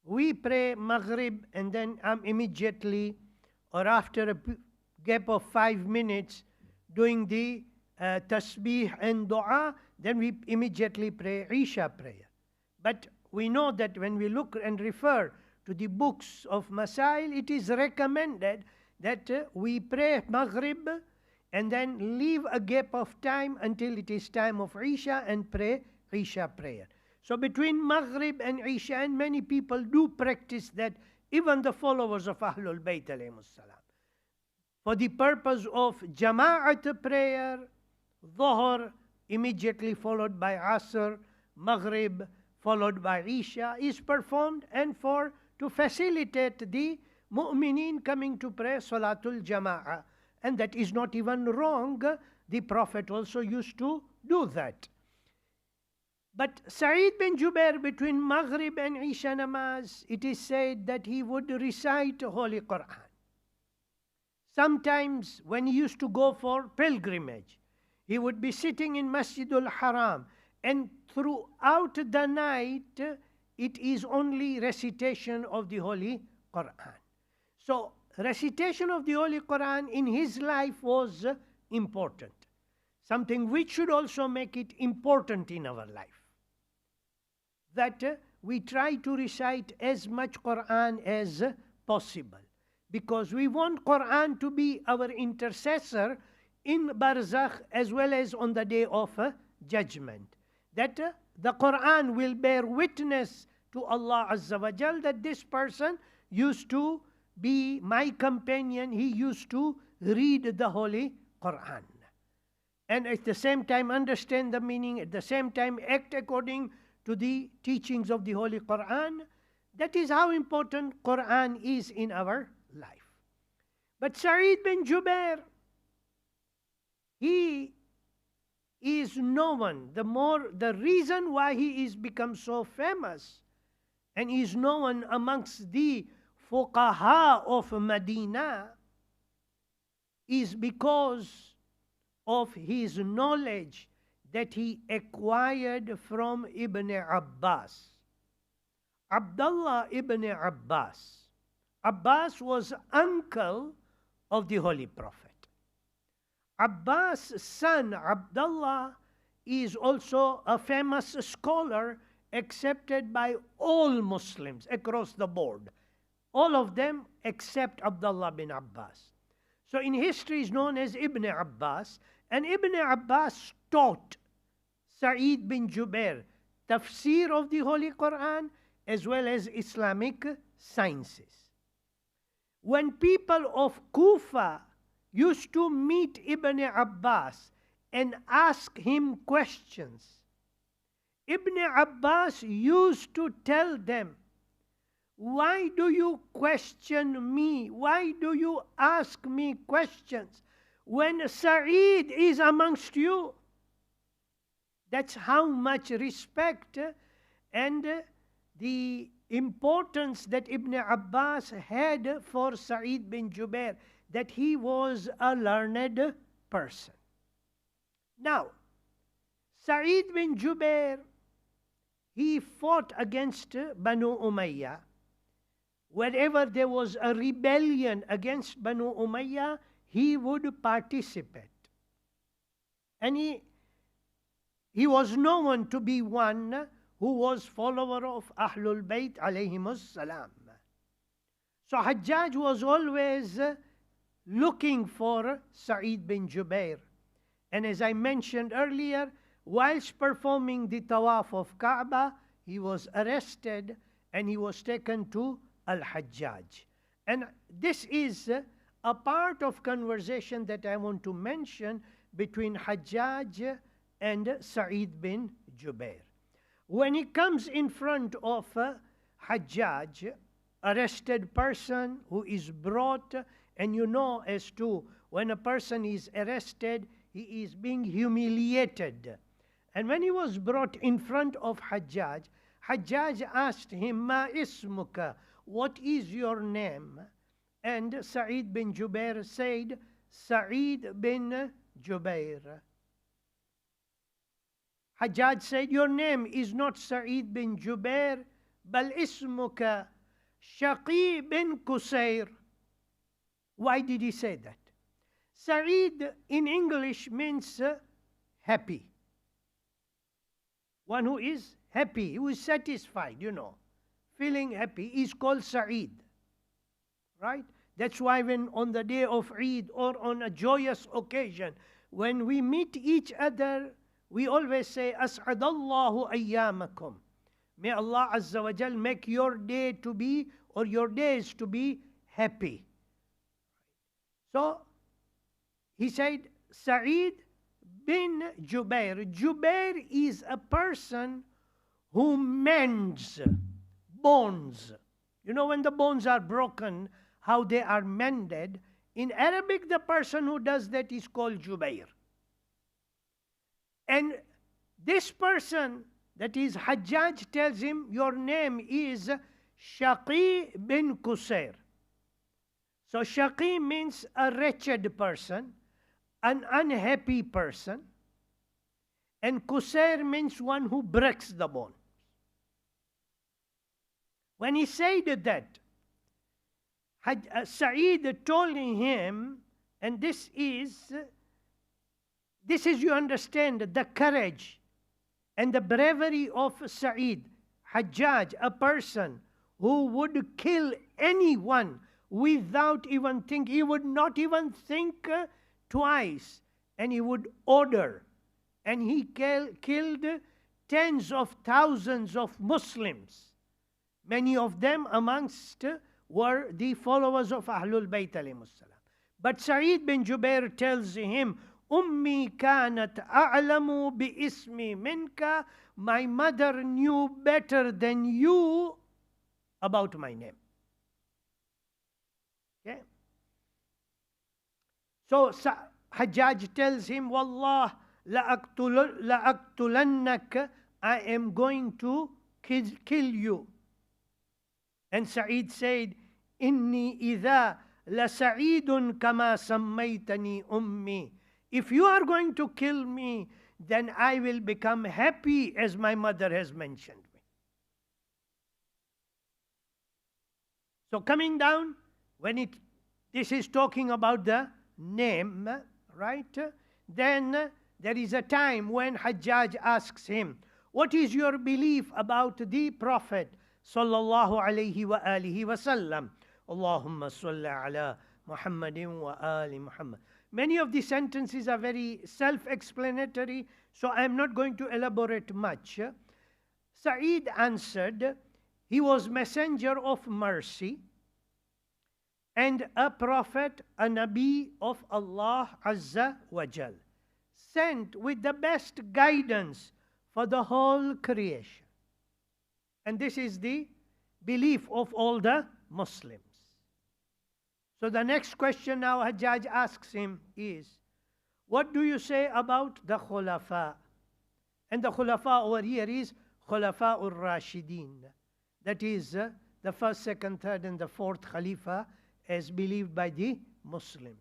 we pray Maghrib and then immediately or after a gap of 5 minutes doing the tasbih and dua, then we immediately pray Isha prayer. But we know that when we look and refer to the books of Masail, it is recommended that we pray Maghrib and then leave a gap of time until it is time of Isha and pray Isha prayer. So between Maghrib and Isha, and many people do practice that, even the followers of Ahlul Bayt alayhimus salam, for the purpose of Jama'at prayer, Dhuhr immediately followed by Asr, Maghrib followed by Isha is performed, and to facilitate the mu'mineen coming to pray Salatul Jama'ah. And that is not even wrong. The Prophet also used to do that. But Sa'id bin Jubair, between Maghrib and Isha namaz, it is said that he would recite Holy Quran. Sometimes when he used to go for pilgrimage, he would be sitting in Masjidul Haram, and throughout the night it is only recitation of the Holy Quran. So recitation of the Holy Quran in his life was important, something which should also make it important in our life, that we try to recite as much Quran as possible, because we want Quran to be our intercessor in Barzakh as well as on the day of judgment, that the Quran will bear witness to Allah Azza wa Jal that this person used to be my companion, he used to read the Holy Quran, and at the same time understand the meaning, at the same time act according to the teachings of the Holy Quran. That is how important Quran is in our life. But Sa'id bin Jubair, he is known, the reason why he is become so famous and is known amongst the fuqaha of Medina is because of his knowledge that he acquired from Ibn Abbas. Abdullah ibn Abbas. Abbas was uncle of the Holy Prophet. Abbas' son Abdullah is also a famous scholar accepted by all Muslims across the board. All of them except Abdullah bin Abbas. So in history is known as Ibn Abbas, and Ibn Abbas taught Sa'id bin Jubair tafsir of the Holy Quran as well as Islamic sciences. When people of Kufa used to meet Ibn Abbas and ask him questions, Ibn Abbas used to tell them, why do you question me? Why do you ask me questions when Sa'id is amongst you? That's how much respect and the importance that Ibn Abbas had for Sa'id bin Jubair, that he was a learned person. Now, Sa'id bin Jubair, he fought against Banu Umayyah. Wherever there was a rebellion against Banu Umayyah, he would participate. And he was known to be one who was follower of Ahlul Bayt alayhimus salam. So Hajjaj was always looking for Sa'id bin Jubair. And as I mentioned earlier, whilst performing the tawaf of Kaaba, he was arrested and he was taken to Al-Hajjaj. And this is a part of conversation that I want to mention between Hajjaj and Sa'id bin Jubair. When he comes in front of Hajjaj, arrested person who is brought, and you know as to when a person is arrested, he is being humiliated. And when he was brought in front of Hajjaj, Hajjaj asked him, Ma ismuka, what is your name? And Sa'id bin Jubair said, Sa'id bin Jubair. Hajjaj said, your name is not Sa'id bin Jubair, bal ismuka Shaqi bin Qusayr. Why did he say that? Sa'id in English means happy. One who is happy, who is satisfied, you know, feeling happy, is called Sa'id. Right? That's why when on the day of Eid or on a joyous occasion, when we meet each other, we always say, As'adallahu ayyamakum. May Allah Azza wa Jal make your day to be, or your days to be happy. So, he said, Sa'id bin Jubair. Jubair is a person who mends bones. You know when the bones are broken, how they are mended. In Arabic, the person who does that is called Jubair. And this person, that is Hajjaj, tells him, your name is Shaqi bin Qusayr. So Shaqi means a wretched person, an unhappy person. And Qusayr means one who breaks the bone. When he said that, Sa'id told him, and this is, you understand, the courage and the bravery of Sa'id. Hajjaj, a person who would kill anyone without even thinking. He would not even think twice, and he would order. And he killed tens of thousands of Muslims. Many of them amongst were the followers of Ahlul Bayt alayhimus salam. But Sa'id bin Jubair tells him, Ummi kanat a'lamu bi ismi minka. My mother knew better than you about my name. Okay? So Hajjaj tells him, Wallah, la'aqtulannak, I am going to kill you. And Sa'id said, Inni idha la sa'idun kama sammaytani ummi. If you are going to kill me, then I will become happy as my mother has mentioned me. So coming down, when this is talking about the name, right? Then there is a time when Hajjaj asks him, what is your belief about the Prophet sallallahu alayhi wa alihi wa sallam? Allahumma salli ala Muhammadin wa ali Muhammad. Many of the sentences are very self-explanatory, so I am not going to elaborate much. Sa'id answered, he was messenger of mercy and a prophet, a Nabi of Allah Azza wa Jal, sent with the best guidance for the whole creation. And this is the belief of all the Muslims. So the next question now Hajjaj asks him is, what do you say about the Khulafa? And the Khulafa over here is Khulafa ur-Rashidin. That is the first, second, third and the fourth Khalifa as believed by the Muslims.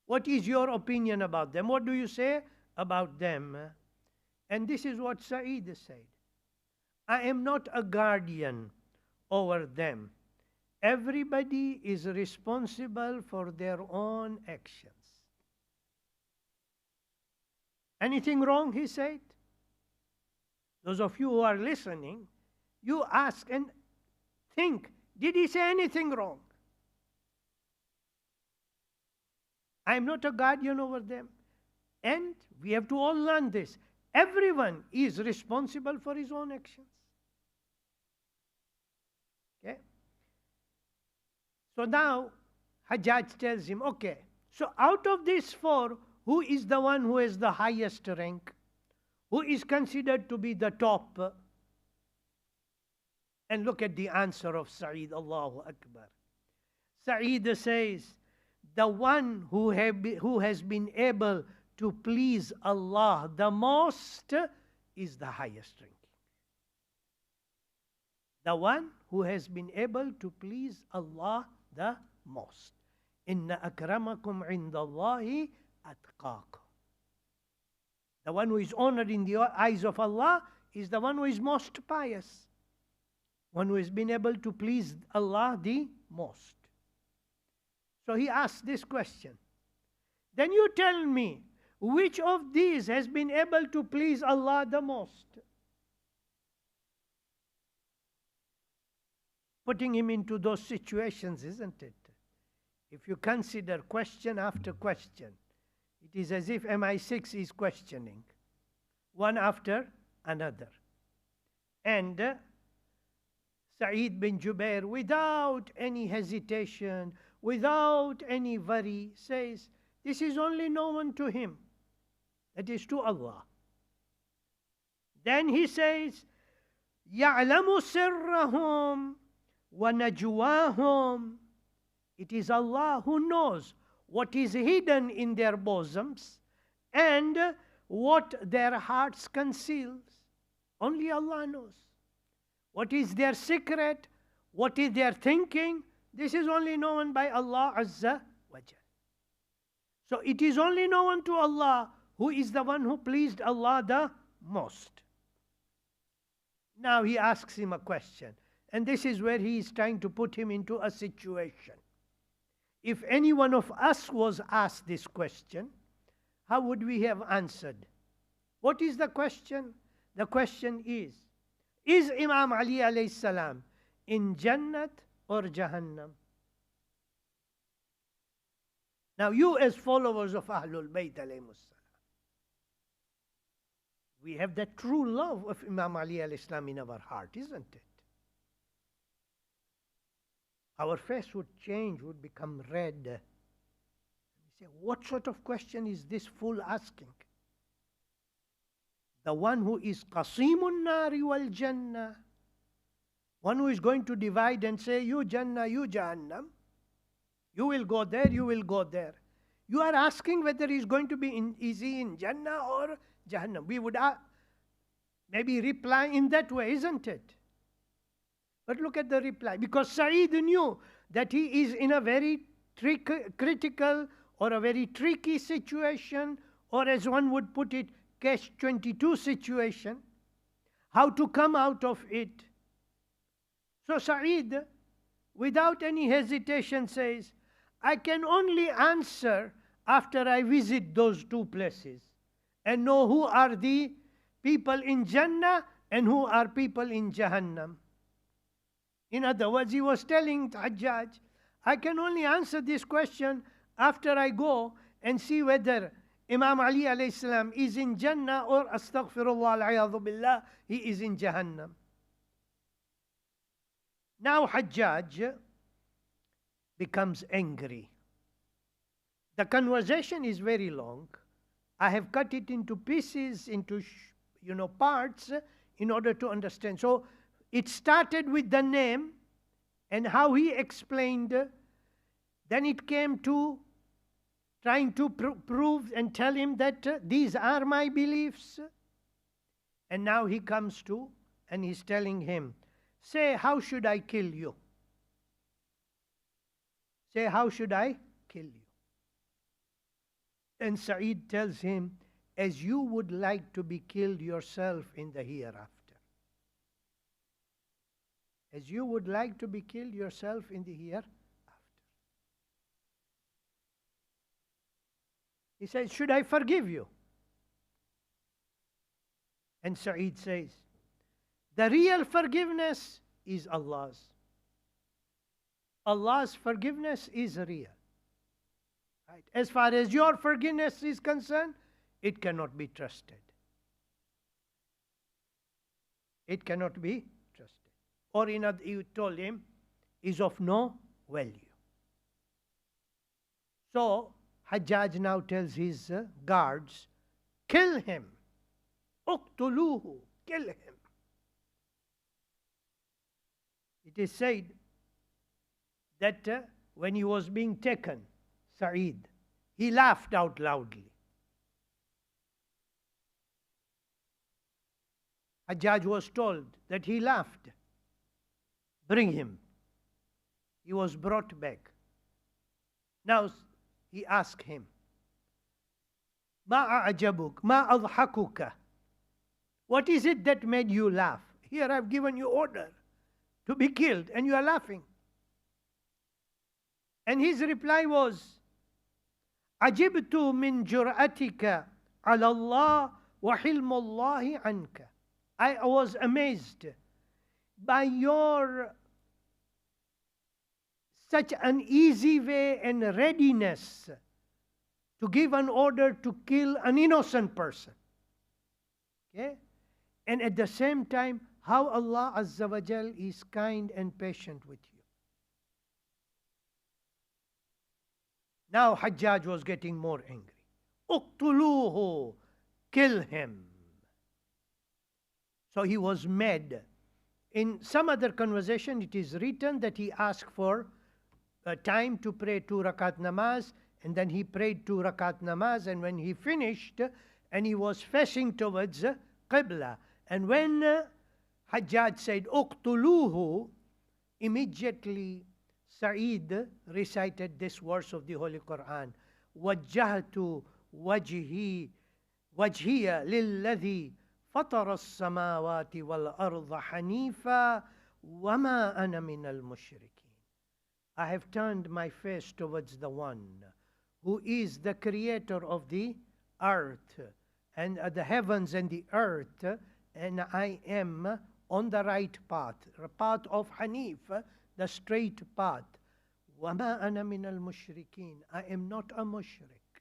What is your opinion about them? What do you say about them? And this is what Sa'id said. I am not a guardian over them. Everybody is responsible for their own actions. Anything wrong, he said? Those of you who are listening, you ask and think, did he say anything wrong? I am not a guardian over them. And we have to all learn this. Everyone is responsible for his own actions. Okay? So now, Hajjaj tells him, okay, so out of these four, who is the one who has the highest rank? Who is considered to be the top? And look at the answer of Sa'id, Allahu Akbar. Sa'id says, the one who has been able to please Allah the most is the highest ranking. The one who has been able to please Allah the most. Inna akramakum indallahi atqakum. The one who is honored in the eyes of Allah is the one who is most pious. One who has been able to please Allah the most. So he asks this question. Then you tell me, which of these has been able to please Allah the most? Putting him into those situations, isn't it? If you consider question after question, it is as if MI6 is questioning, one after another. And Sa'id bin Jubair, without any hesitation, without any worry, says, this is only known to him. That is to Allah. Then he says, يَعْلَمُ سِرَّهُمْ وَنَجْوَاهُمْ. It is Allah who knows what is hidden in their bosoms and what their hearts conceals. Only Allah knows. What is their secret? What is their thinking? This is only known by Allah Azza wa Jal. So it is only known to Allah who is the one who pleased Allah the most. Now he asks him a question. And this is where he is trying to put him into a situation. If any one of us was asked this question, how would we have answered? What is the question? The question is Imam Ali alayhi salam in Jannat or Jahannam? Now you as followers of Ahlul Bayt alayhi salam, we have that true love of Imam Ali alayhi salam in our heart, isn't it? Our face would change, would become red. We say, what sort of question is this fool asking? The one who is Qasimun Nari wal Jannah, one who is going to divide and say, you Jannah, you Jahannam, you will go there, you will go there. You are asking whether he is going to be is he in Jannah or Jahannam. We would maybe reply in that way, isn't it? But look at the reply. Because Sa'id knew that he is in a very critical or a very tricky situation, or as one would put it, catch-22 situation. How to come out of it. So Sa'id, without any hesitation, says, I can only answer after I visit those two places and know who are the people in Jannah and who are people in Jahannam. In other words, he was telling Hajjaj, I can only answer this question after I go and see whether Imam Ali alayhi salam is in Jannah or astaghfirullah al-'iyadhu billah, he is in Jahannam. Now Hajjaj becomes angry. The conversation is very long. I have cut it into pieces, into parts in order to understand. So it started with the name and how he explained. Then it came to trying to prove and tell him that these are my beliefs. And now he comes to, and he's telling him, say, how should I kill you? Say, how should I kill you? And Sa'id tells him, as you would like to be killed yourself in the hereafter. As you would like to be killed yourself in the hereafter. He says, should I forgive you? And Sa'id says, the real forgiveness is Allah's. Allah's forgiveness is real. Right? As far as your forgiveness is concerned, it cannot be trusted. It cannot be trusted. Or in other, you told him, is of no value. So, Hajjaj now tells his guards, kill him. Uqtuluhu, kill him. It is said that when he was being taken, Sa'id, he laughed out loudly. Hajjaj was told that he laughed. Bring him. He was brought back. Now he asked him, Ma a'jabuk, ma adhakuka. What is it that made you laugh? Here I've given you order to be killed and you are laughing. And his reply was, Ajibtu min jur'atika ala Allah wa hilmullahi anka. I was amazed by your such an easy way and readiness to give an order to kill an innocent person. Okay? And at the same time, how Allah Azza wa Jal is kind and patient with you. Now Hajjaj was getting more angry. Uqtuluhu, kill him. So he was mad. In some other conversation, it is written that he asked for time to pray 2 rakat namaz, and then he prayed 2 rakat namaz, and when he finished, and he was facing towards Qibla, and when Hajjaj said, Uqtuluhu, immediately Sa'id recited this verse of the Holy Quran, Wajjahtu wajhiya lilladhi فطر السماوات والأرض حنيفا وما أنا من المشركين. I have turned my face towards the one who is the creator of the earth and the heavens and the earth, and I am on the right path, the path of Hanif, the straight path. وما أنا من المشركين. I am not a mushrik.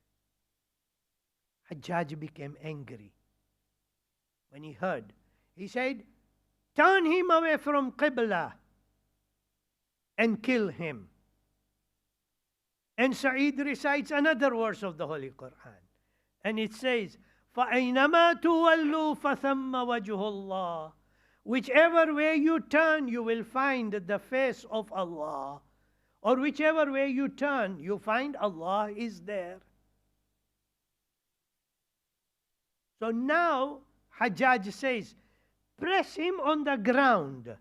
Hajjaj became angry. When he heard, he said, turn him away from Qibla and kill him. And Sa'id recites another verse of the Holy Quran. And it says, فَأَيْنَمَا تُوَلُّوا فَثَمَّ وَجْهُ اللَّهِ. Whichever way you turn, you will find the face of Allah. Or whichever way you turn, you find Allah is there. So now, Hajjaj says, press him on the ground.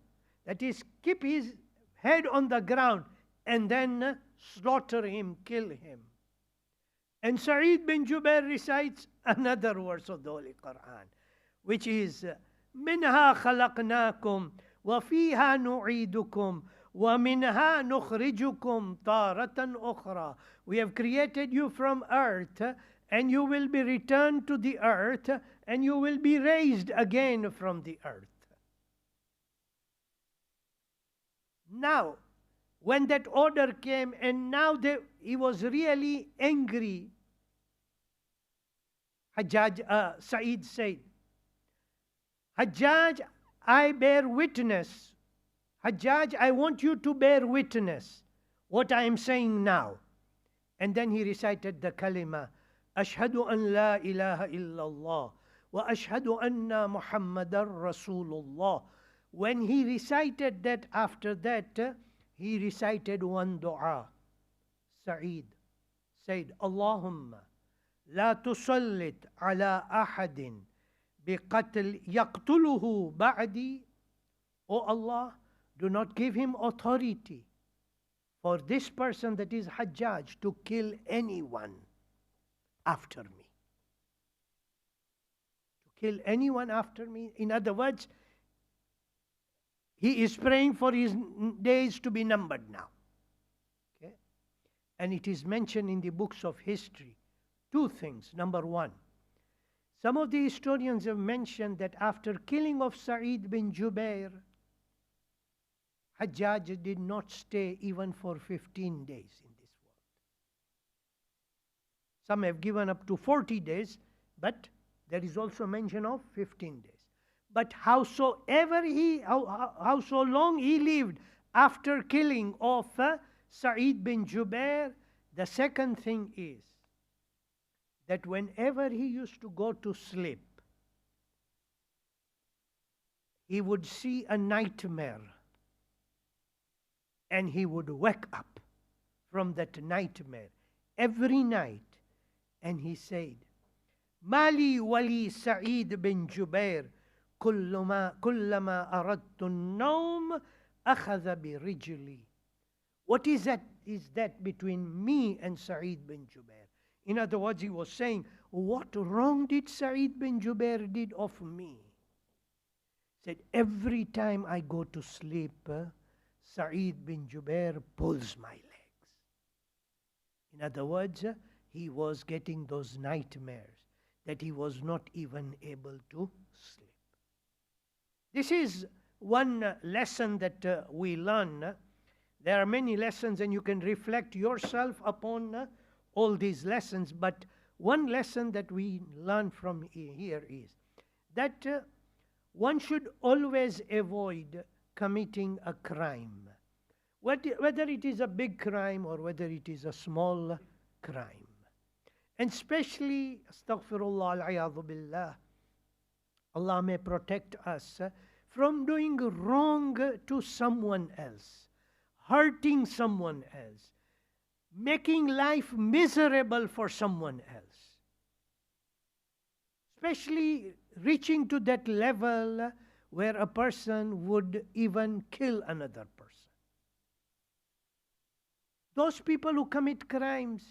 That is, keep his head on the ground and then slaughter him, kill him. And Sa'id bin Jubair recites another verse of the Holy Quran, which is, مِنْهَا خَلَقْنَاكُمْ وَفِيهَا نُعِيدُكُمْ وَمِنْهَا نُخْرِجُكُمْ تَارَةً أُخْرَى. We have created you from earth, and you will be returned to the earth, and you will be raised again from the earth. Now, when that order came, and now he was really angry, Sa'id said, Hajjaj, I bear witness. Hajjaj, I want you to bear witness what I am saying now. And then he recited the kalima, Ashhadu an la ilaha illallah وَأَشْهَدُ أَنَّ مُحَمَّدًا رَسُولُ اللَّهِ. When he recited that, after that, he recited one dua. Sa'id said, Allahumma la tusallit ala ahadin biqatl yaqtuluhu ba'di. O Allah, do not give him authority for this person, that is Hajjaj, to kill anyone after me. To kill anyone after me. In other words, he is praying for his days to be numbered now. Okay? And it is mentioned in the books of history. Two things. Number one, some of the historians have mentioned that after killing of Sa'id bin Jubair, Hajjaj did not stay even for 15 days in this world. Some have given up to 40 days, but there is also mention of 15 days. But how so long he lived after killing of Sa'id bin Jubair, the second thing is that whenever he used to go to sleep, he would see a nightmare. And he would wake up from that nightmare every night. And he said, Mali wali Sa'id bin Jubair, kullama aradtu an-nawm akhadha bi rijli. What is that between me and Sa'id bin Jubair? In other words, he was saying, what wrong did Sa'id bin Jubair did of me? He said, every time I go to sleep, Sa'id bin Jubair pulls my legs. In other words, he was getting those nightmares that he was not even able to sleep. This is one lesson that we learn. There are many lessons and you can reflect yourself upon all these lessons, but one lesson that we learn from here is that one should always avoid committing a crime, whether it is a big crime or whether it is a small crime. And especially, astaghfirullah al-a'yadhu billah, Allah may protect us from doing wrong to someone else, hurting someone else, making life miserable for someone else, especially reaching to that level where a person would even kill another person. Those people who commit crimes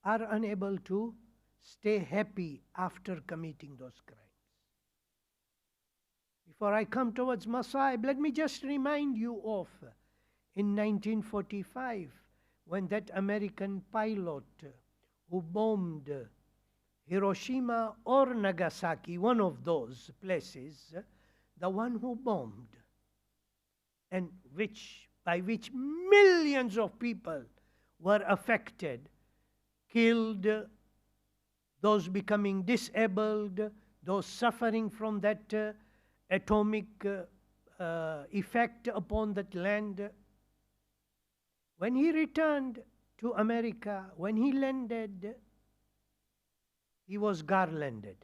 are unable to stay happy after committing those crimes. Before I come towards Masaib, let me just remind you of in 1945 when that American pilot who bombed Hiroshima or Nagasaki, one of those places, the one who bombed, and by which millions of people were affected, killed, those becoming disabled, those suffering from that atomic effect upon that land. When he returned to America, when he landed, he was garlanded.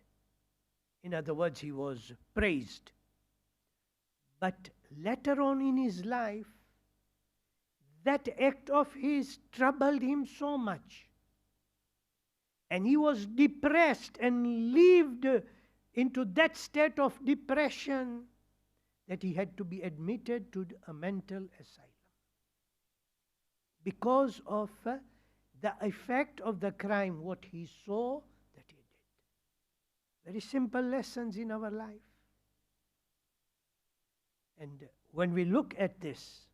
In other words, he was praised. But later on in his life, that act of his troubled him so much. And he was depressed and lived into that state of depression that he had to be admitted to a mental asylum because of the effect of the crime, what he saw that he did. Very simple lessons in our life. And when we look at this,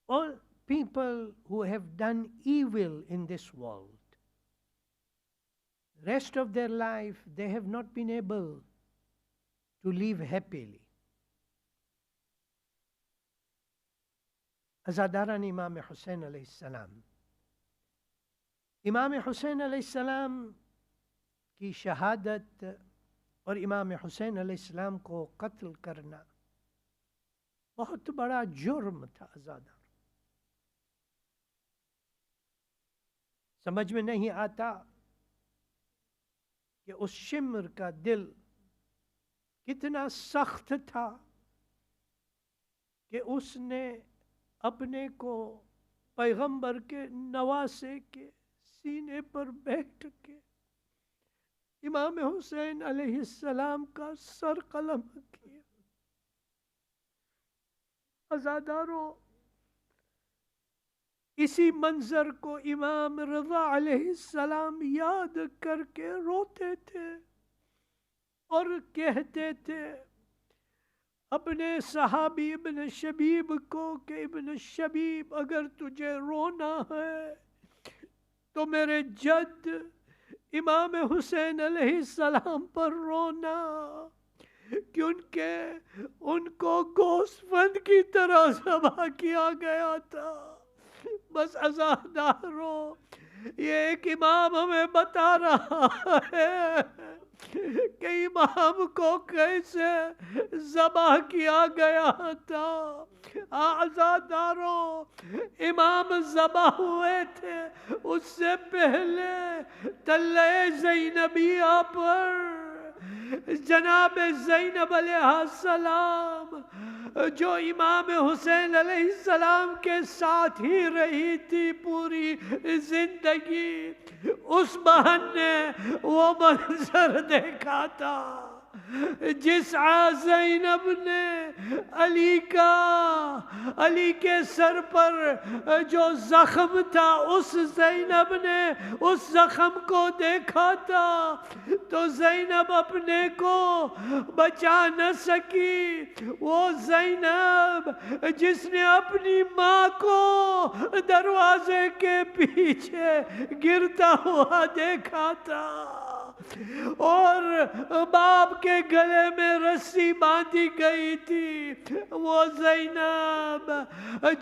all people who have done evil in this world, rest of their life, they have not been able to live happily. Azadaran Imam Hussain alayhi salam. Imam Hussain alayhi salam की शहादत और इमाम हुसैन अलैहिस्सलाम को कत्ल करना बहुत बड़ा जुर्म था आज़ादा। समझ में नहीं आता कि उस शिमर का दिल कितना सख्त था कि उसने अपने को पैगंबर के नवासे के सीने पर बैठ के इमाम हुसैन अलैहिस्सलाम का सर कलम किया। अज़ादारों, इसी मंजर को इमाम रज़ा अलैहिस्सलाम याद करके रोते थे और कहते थे अपने सहाबी इब्न शबीब को कि इब्न शबीब, अगर तुझे रोना है तो मेरे जद इमाम हुसैन अलैहिस्सलाम पर रोना, क्योंकि उनको गोश्तबंद की तरह ज़बह किया गया था। बस अज़ादारों, ये एक इमाम हमें बता रहा है कि इमाम को कैसे ज़बह किया गया था। आज़ादारों, इमाम ज़बह हुए थे, उससे पहले तल्ले ज़ैनबिया पर जनाब ज़ैनब अलैहिस्सलाम, जो इमाम हुसैन अलैहिस्सलाम के साथ ही रही थी पूरी जिंदगी, उस बहन ने वो मंजर देखा था जिस ज़ैनब ने अली के सर पर जो जख्म था, उस ज़ैनब ने उस जख्म को देखा था तो ज़ैनब अपने को बचा न सकी। वो ज़ैनब जिसने अपनी माँ को दरवाजे के पीछे गिरता हुआ देखा था और बाप के गले में रस्सी बांधी गई थी, वो ज़ैनब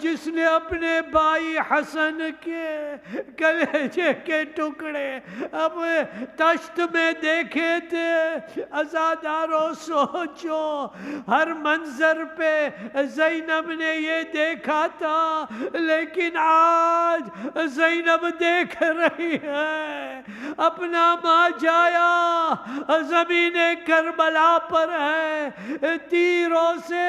जिसने अपने भाई हसन के कलेजे के टुकड़े अब तश्त में देखे थे। अज़ादारों, सोचो, हर मंजर पे ज़ैनब ने ये देखा था, लेकिन आज ज़ैनब देख रही है अपना माँ जाया ज़मीने करबला पर है, तीरों से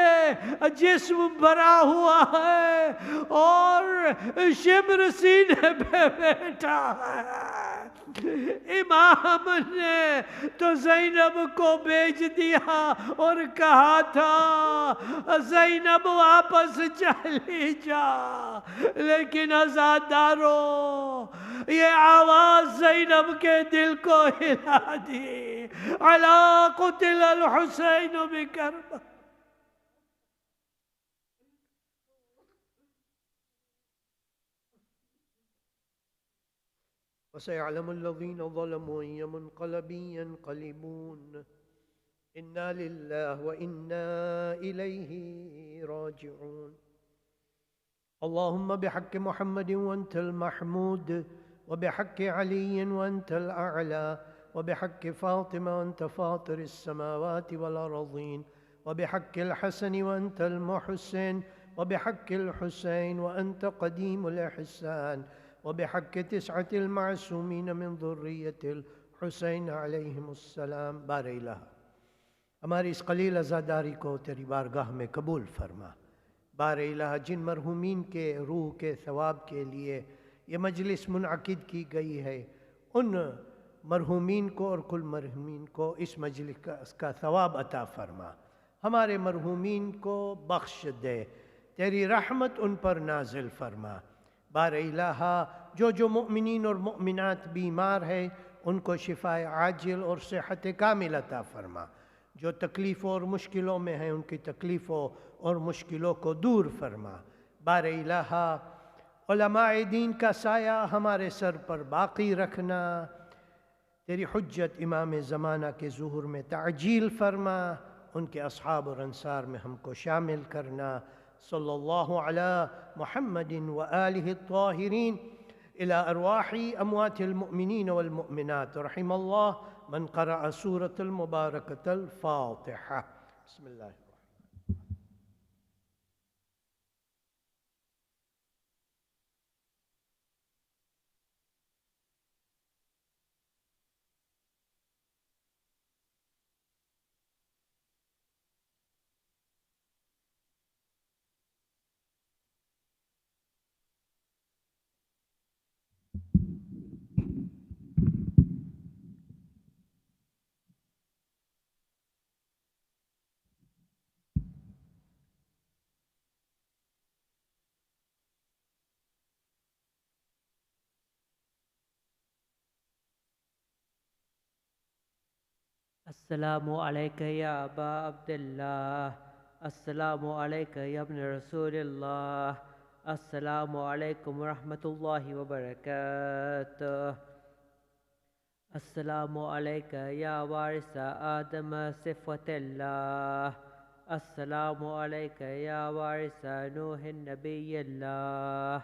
जिस्म भरा हुआ है और शिब्र सीने पे बैठा है। इमाम ने तो ज़ैनब को भेज दिया और कहा था ज़ैनब वापस चली जा, लेकिन अज़ादारों, ये आवाज़ ज़ैनब के दिल को हिला दी। अला कुतिल अल हुसैन बिकरबला। वसयअलमु अल्लज़ीना ज़लमू अय्य मुनक़लबिन यनक़लिबून। इन्ना लिल्लाहि व इन्ना इलैहि राजिऊन। अल्लाहुम्मा बिहक़्क़ि मुहम्मदिन व अंतल महमूद व बिहक़्क़ि अलीय्यिन व अंतल अअला व बिहक़्क़ि फ़ातिमा व अंत फ़ातिरिस समावाति वल अर्ज़ीन व बिहक़्क़िल हसन व अंतल मुहसिन व बिहक़्क़िल हुसैन व अंत क़दीमुल इहसान व बिहक़्क़ि तिस्अतिल मासूमीन मिन ज़ुर्रिय्यतिल हुसैन अलैहिमुस्सलाम। बार इलाह, हमारी इस क़लील अज़ादारी को तेरी बारगाह में कबूल फरमा। बार इलाह, जिन मरहूमीन के रूह के सवाब के लिए ये मजलिस मुनअक़िद की गई है, उन मरहूमीन को और कुल मरहूमीन को इस मजलिस का सवाब अता फरमा। हमारे मरहूमीन को बख्श दे, तेरी रहमत उन पर नाजिल फरमा। बार इलाहा, जो मुमिनीन और मुमिनात बीमार है उनको शिफाए आजिल और सेहत कामिल अता फरमा। जो तकलीफ़ों और मुश्किलों में हैं उनकी तकलीफ़ों और मुश्किलों को दूर फरमा। बार इलाहा, उलमाए दीन का साया हमारे सर पर बाकी रखना। तेरी हुज्जत इमाम ज़माना के ज़ुहूर में ताजील फरमा। उनके अस्हाब और अंसार में हमको शामिल करना। सल्लल्लाहु अला मुहम्मदिन व आलिहि त्ताहिरीन इला अरवाहि अमवातिल मुमिनीन वल मुमिनात रहिमल्लाह मन क़रअ सूरतल मुबारकतल फ़ातिहा। बिस्मिल्लाह। السلام عليك يا أبا عبد الله. السلام عليك يا ابن رسول الله. السلام عليكم ورحمة الله وبركاته. السلام عليك يا وارث آدم صفوة الله. السلام عليك يا وارث نوح نبي الله.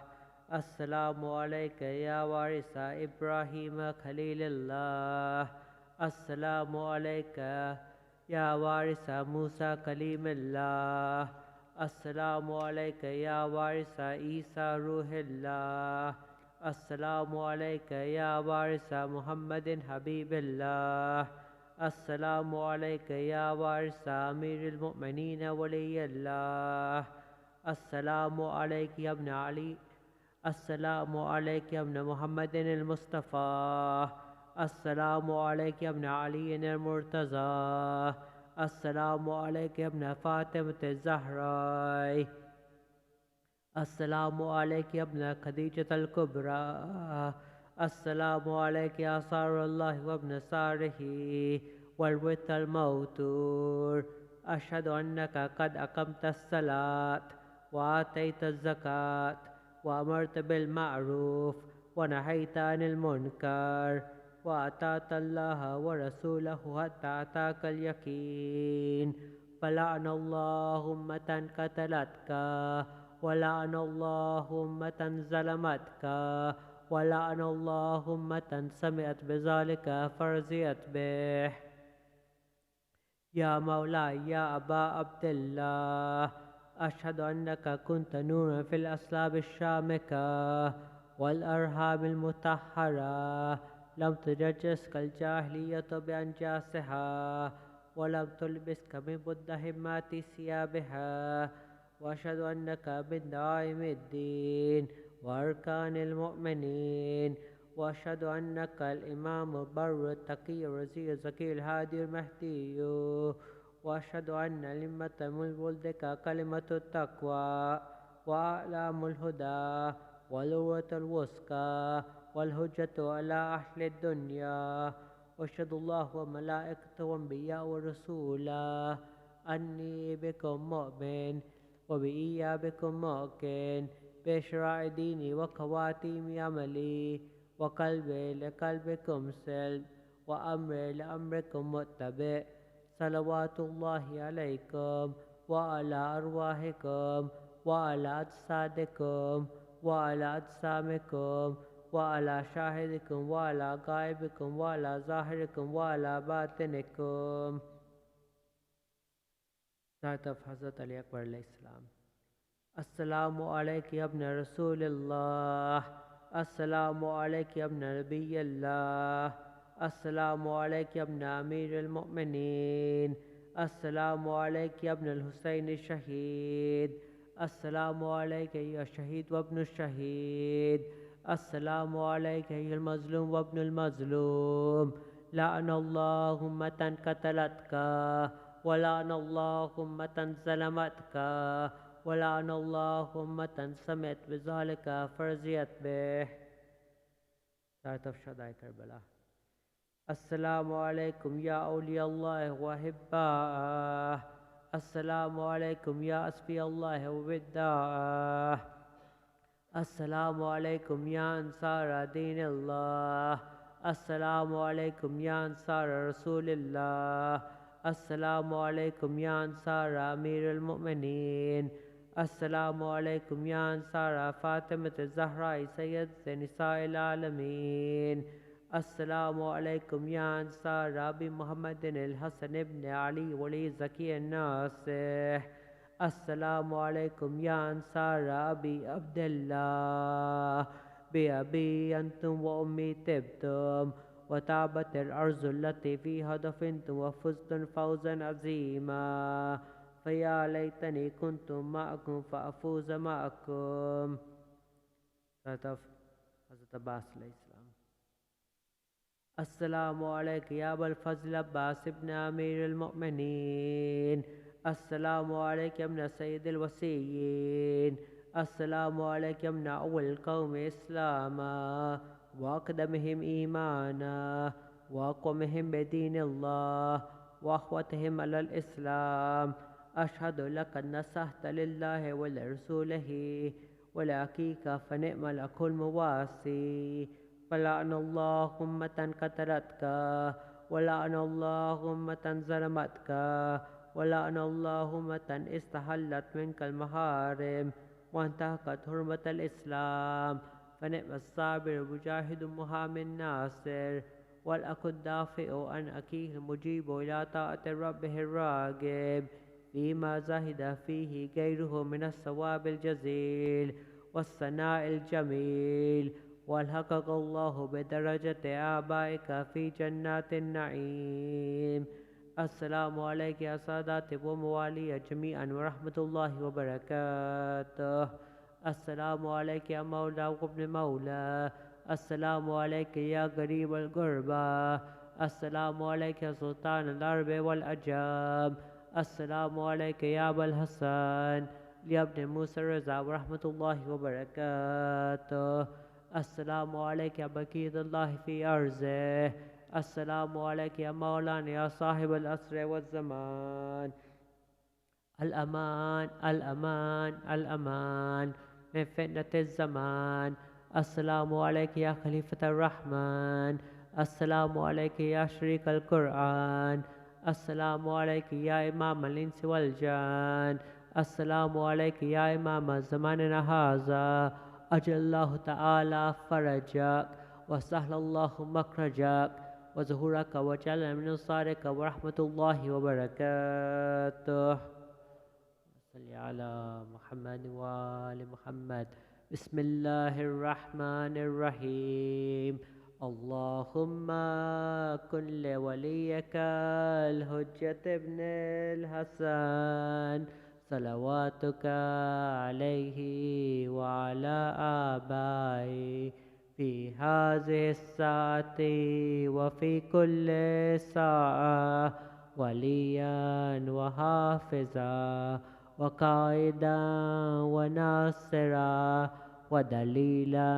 السلام عليك يا وارث إبراهيم خليل الله. السلام عليك يا وارث موسى كليم الله. السلام عليك يا وارث عيسى روح الله. السلام عليك يا وارث محمد حبيب الله. السلام عليك يا وارث أمير المؤمنين ولي الله. السلام عليك يا ابن علي. السلام عليك يا ابن محمد المصطفى. السلام عليك يا ابن علي المرتضى. السلام عليك يا ابن فاطمة الزهراء. السلام عليك يا ابن خديجة الكبرى. السلام عليك يا صار الله وابن صاره والورث الموتور. أشهد أنك قد أقمت الصلاة وآتيت الزكاة وأمرت بالمعروف ونهيت عن المنكر وأطعت الله ورسوله حتى أتاك اليقين. فلعن الله أمة قتلتك ولعن الله أمة ظلمتك ولعن الله أمة سمعت بذلك فرزيت به. يا مولاي يا أبا عبد الله، أشهد أنك كنت نورا في الأصلاب الشامكة والأرحام المطهرة، لم تجسك الجاهلية بأنجاسها ولم تلبسك من مدهمات ثيابها. وأشهد أنك من دعائم الدين وأركان المؤمنين. وأشهد أنك الإمام البر التقي الرزي الزكي الهادي المهدي. وأشهد أن لمة من ولدك كلمة التقوى وأعلام الهدى والعروة الوثقى والهجة على أهل الدنيا. وأشهد الله وملائكته وأنبياء ورسوله أني بكم مؤمن وبإيابكم موقن بشرع ديني وخواتيم عملي وقلبي لقلبكم سلم وأمري لأمركم متبع. صلوات الله عليكم وعلى أرواحكم وعلى أجسادكم وعلى أجسامكم وعلى شاهدكم وعلى غائبكم وعلى ظاهركم وعلى باطنكم. تعرف حضرت علي أكبر عليه السلام. السلام عليك يا ابن رسول الله. السلام عليك يا ابن نبي الله. السلام عليك يا ابن أمير المؤمنين. السلام عليك يا ابن الحسين الشهيد. السلام عليك يا الشهيد وابن الشهيد. السلام عليك يا المظلوم وابن المظلوم. لعن الله أمة قتلتك ولعن الله أمة ظلمتك ولعن الله أمة سمعت بذلك فرزيت به. تعرف شهداء كربلاء. السلام عليكم يا أولياء الله وأحباءه. السلام عليكم يا أصفياء الله ووداعه. السلام عليكم يا أنصار دين الله. السلام عليكم يا أنصار رسول الله. السلام عليكم يا أنصار أمير المؤمنين. السلام عليكم يا أنصار فاطمة الزهراء سيد نساء العالمين. السلام عليكم يا أنصار أبي محمد الحسن بن علي ولي زكي الناصح. السلام عليكم يا أنصار أبي عبد الله. بأبي أنتم وأمي تبتم وتعبت الأرض التي فيها دفنتم وفزتم فوزا عظيما. فيا ليتني كنت معكم فأفوز معكم. حضرت عباس عليه السلام. السلام عليك يا أبا الفضل عباس بن أمير المؤمنين. السلام عليك يا ابن سيد الوصيين. السلام عليك يا ابن أول القوم إسلاما وأقدمهم إيمانا وأقومهم بدين الله وأخوتهم على الإسلام. أشهد لك أن نصحت لله ولرسوله ولأخيك فنعم الأخ المواسي. فلعن الله أمة قتلتك، ولعن الله أمة ظلمتك، ولعن الله أمة استحلت منك المحارم وانتهكت حرمة الإسلام. فنعم الصابر المجاهد محمد ناصر، والأخ الدافئ عن أخيه المجيب إلى طاعة ربه الراغب فيما زهد فيه غيره من الثواب الجزيل والثناء الجميل. والحقق الله بدرجة آبائك في جنات النعيم. السلام عليك يا سادات وموالي جميعا ورحمة الله وبركاته. السلام عليك يا مولى وابن مولى. السلام عليك يا قريب القربى. السلام عليك يا سلطان العرب والعجم. السلام عليك يا أبا الحسن يا ابن موسى الرضا ورحمة الله وبركاته. السلام عليك يا بقية الله في أرضه. السلام عليك يا مولانا يا صاحب العصر والزمان. الأمان الأمان الأمان من فتنة الزمان. السلام عليك يا خليفة الرحمن. السلام عليك يا شريك القرآن. السلام عليك يا إمام الإنس والجان. السلام عليك يا إمام زماننا هذا. أجل الله تعالى فرجك وسهل الله مخرجك وظهورك وجعل من نصارك ورحمة الله وبركاته. صل على محمد وآل محمد. بسم الله الرحمن الرحيم. اللهم كن لوليك الحجة ابن الحسن صلواتك عليه وعلى آبائه في هذه الساعة وفي كل ساعة وليا وحافظا وقائدا وناصرا ودليلا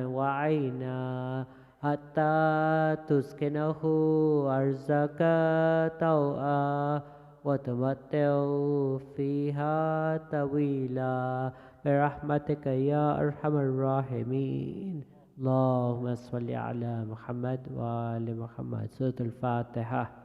وعينا حتى تسكنه أرزك طوعا وتمتع فيها طويلا برحمتك يا أرحم الراحمين. اللهم صل على محمد وآل محمد. سورة الفاتحة.